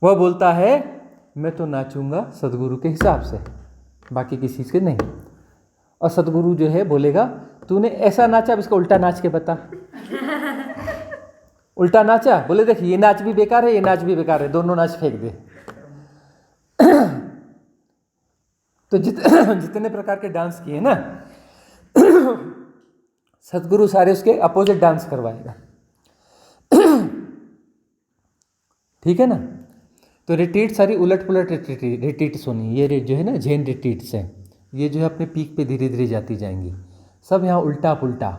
वह बोलता है मैं तो नाचूंगा सदगुरु के हिसाब से, बाकी किसी से नहीं। और सदगुरु जो है बोलेगा तूने ऐसा नाचा, अब इसका उल्टा नाच के बता। उल्टा नाचा, बोले देख ये नाच भी बेकार है, ये नाच भी बेकार है, दोनों नाच फेंक दे। तो जितने प्रकार के डांस किए ना, सदगुरु सारे उसके अपोजिट डांस करवाएगा। ठीक है ना। तो रिट्रीट सारी उलट पुलट रिट्रीट्स होनी। ये जो है ना जैन रिट्रीट्स हैं, ये जो है अपने पीक पे धीरे धीरे जाती जाएंगी। सब यहाँ उल्टा पुल्टा,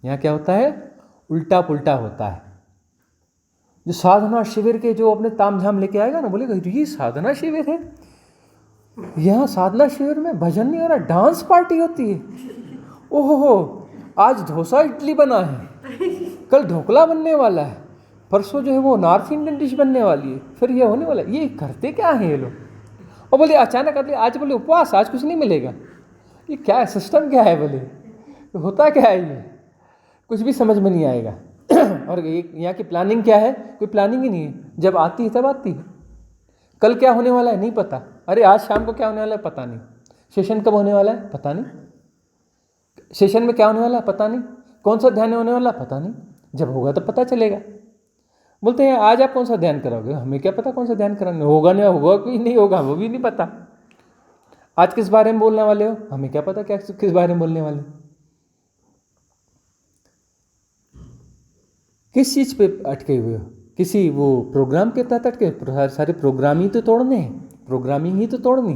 यहाँ क्या होता है, उल्टा पुल्टा होता है। जो साधना शिविर के जो अपने तामझाम लेके आएगा ना, बोलेगा ये साधना शिविर है, यहाँ साधना शिविर में भजन नहीं हो रहा, डांस पार्टी होती है। ओहो, आज डोसा इडली बना है, कल ढोकला बनने वाला है, परसों जो है वो नॉर्थ इंडियन डिश बनने वाली है, फिर ये होने वाला है। ये करते क्या है ये लोग। और बोले अचानक आज बोले उपवास, आज कुछ नहीं मिलेगा। ये क्या है, सिस्टम क्या है, बोले होता क्या है ये, कुछ भी समझ में नहीं आएगा। और यहाँ की प्लानिंग क्या है, कोई प्लानिंग ही नहीं है। जब आती है तब आती है। कल क्या होने वाला है नहीं पता, अरे आज शाम को क्या होने वाला है पता नहीं, सेशन कब होने वाला है पता नहीं, सेशन में क्या होने वाला है पता नहीं, कौन सा ध्यान होने वाला है पता नहीं, जब होगा तो पता चलेगा। बोलते हैं आज आप कौन सा ध्यान कराओगे, हमें क्या पता कौन सा ध्यान कराने, होगा नहीं होगा कि नहीं होगा वो भी नहीं पता। आज किस बारे में बोलने वाले हो, हमें क्या पता क्या किस बारे में बोलने वाले, किस चीज़ पे अटके हुए हो, किसी वो प्रोग्राम के तहत अटके। सारे प्रोग्राम ही तो तोड़ने हैं, प्रोग्रामिंग ही तो तोड़नी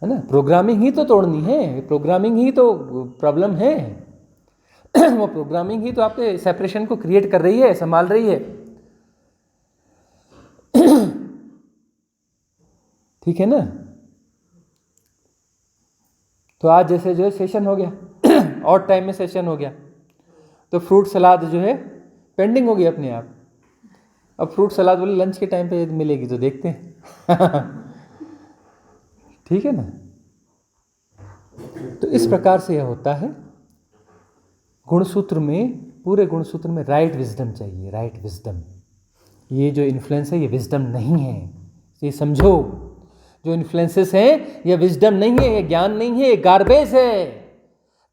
है ना, प्रोग्रामिंग ही तो तोड़नी है, प्रोग्रामिंग ही तो प्रॉब्लम है। वो प्रोग्रामिंग ही तो आपके सेपरेशन को क्रिएट कर रही है, संभाल रही है। ठीक है ना। तो आज जैसे जो है सेशन हो गया, और टाइम में सेशन हो गया, तो फ्रूट सलाद जो है पेंडिंग हो गई अपने आप। अब फ्रूट सलाद बोले लंच के टाइम पे मिलेगी तो देखते हैं। ठीक है ना। तो इस प्रकार से यह होता है। गुणसूत्र में, पूरे गुणसूत्र में राइट विजडम चाहिए, राइट विजडम। ये जो इन्फ्लुएंस है ये विजडम नहीं है, ये समझो। जो इन्फ्लुएंसेस हैं ये विजडम नहीं है, ये ज्ञान नहीं है, ये गार्बेज है।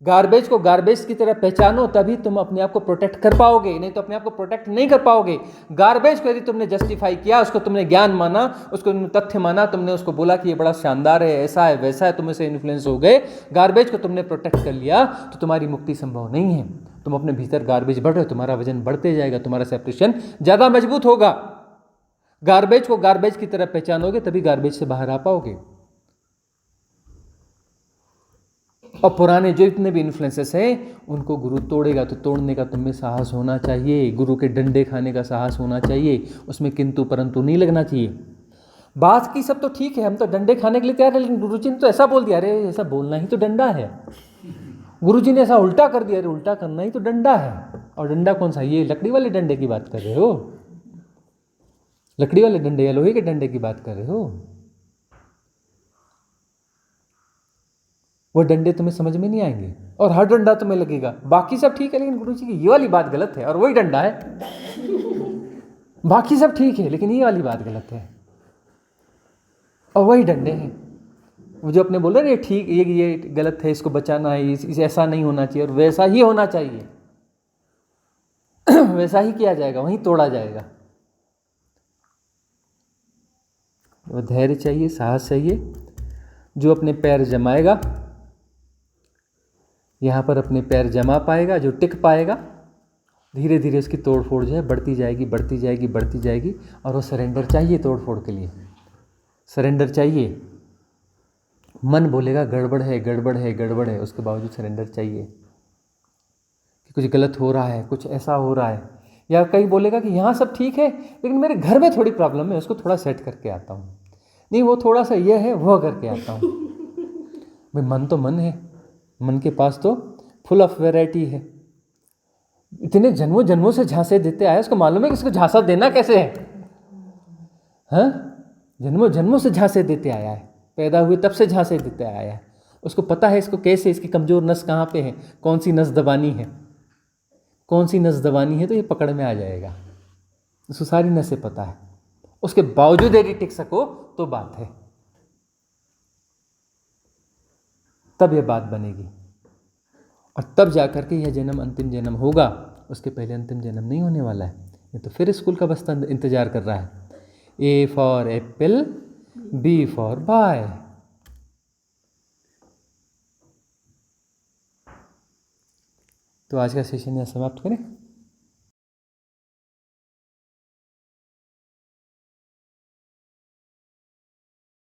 गार्बेज को गार्बेज की तरह पहचानो, तभी तुम अपने आप को प्रोटेक्ट कर पाओगे, नहीं तो अपने आप को प्रोटेक्ट नहीं कर पाओगे। गार्बेज को यदि तुमने जस्टिफाई किया, उसको तुमने ज्ञान माना, उसको तुमने तथ्य माना, तुमने उसको बोला कि ये बड़ा शानदार है, ऐसा है वैसा है, तुम इससे इन्फ्लुएंस हो गए, गार्बेज को तुमने प्रोटेक्ट कर लिया, तो तुम्हारी मुक्ति संभव नहीं है। तुम अपने भीतर गार्बेज बढ़ रहे हो, तुम्हारा वजन बढ़ते जाएगा, तुम्हारा सेपरेशन ज़्यादा मजबूत होगा। गार्बेज को गार्बेज की तरह पहचानोगे तभी गार्बेज से बाहर आ पाओगे। और पुराने जो इतने भी इन्फ्लुएंसेस हैं उनको गुरु तोड़ेगा, तो तोड़ने का तुम्हें साहस होना चाहिए, गुरु के डंडे खाने का साहस होना चाहिए, उसमें किंतु परंतु नहीं लगना चाहिए। बात की सब तो ठीक है, हम तो डंडे खाने के लिए तैयार है, लेकिन गुरुजी ने तो ऐसा बोल दिया, अरे ऐसा बोलना ही तो डंडा है। गुरुजी ने ऐसा उल्टा कर दिया, अरे उल्टा करना ही तो डंडा है। और डंडा कौन सा, ये लकड़ी वाले डंडे की बात कर रहे हो, लकड़ी वाले डंडे या लोहे के डंडे की बात कर रहे हो। वो डंडे तुम्हें समझ में नहीं आएंगे, और हर डंडा तुम्हें लगेगा बाकी सब ठीक है, लेकिन गुरुजी की ये वाली बात गलत है, और वही डंडा है। बाकी सब ठीक है लेकिन ये वाली बात गलत है, और वही डंडे हैं। वो जो अपने बोल रहे हैं ठीक, ये गलत है, इसको बचाना है, इसे ऐसा नहीं होना चाहिए, और वैसा ही होना चाहिए। वैसा ही किया जाएगा, वहीं तोड़ा जाएगा। वो धैर्य चाहिए, साहस चाहिए। जो अपने पैर जमाएगा, यहाँ पर अपने पैर जमा पाएगा, जो टिक पाएगा, धीरे धीरे उसकी तोड़ फोड़ जो है बढ़ती जाएगी, बढ़ती जाएगी, बढ़ती जाएगी। और वो सरेंडर चाहिए, तोड़ फोड़ के लिए सरेंडर चाहिए। मन बोलेगा गड़बड़ है, गड़बड़ है, गड़बड़ है, उसके बावजूद सरेंडर चाहिए कि कुछ गलत हो रहा है, कुछ ऐसा हो रहा है। या कहीं बोलेगा कि यहाँ सब ठीक है लेकिन मेरे घर में थोड़ी प्रॉब्लम है, उसको थोड़ा सेट करके आता हूँ। नहीं, वो थोड़ा सा ये है, वो करके आता हूँ। भाई मन तो मन है, मन के पास तो फुल ऑफ वैरायटी है। इतने जन्मों जन्मों से झांसे देते आया, उसको मालूम है कि इसको झांसा देना कैसे है। हाँ, जन्मों जन्मों से झांसे देते आया है, पैदा हुए तब से झांसे देते आया है। उसको पता है इसको कैसे, इसकी कमज़ोर नस कहाँ पे है, कौन सी नस दबानी है, कौन सी नस दबानी है तो ये पकड़ में आ जाएगा। उसको सारी नसें पता है। उसके बावजूद यदि टिक सको तो बात है, तब ये बात बनेगी। और तब जाकर के यह जन्म अंतिम जन्म होगा, उसके पहले अंतिम जन्म नहीं होने वाला है। ये तो फिर स्कूल का बस्ता इंतजार कर रहा है। A for apple, B for bye. तो आज का सेशन यहाँ समाप्त करें।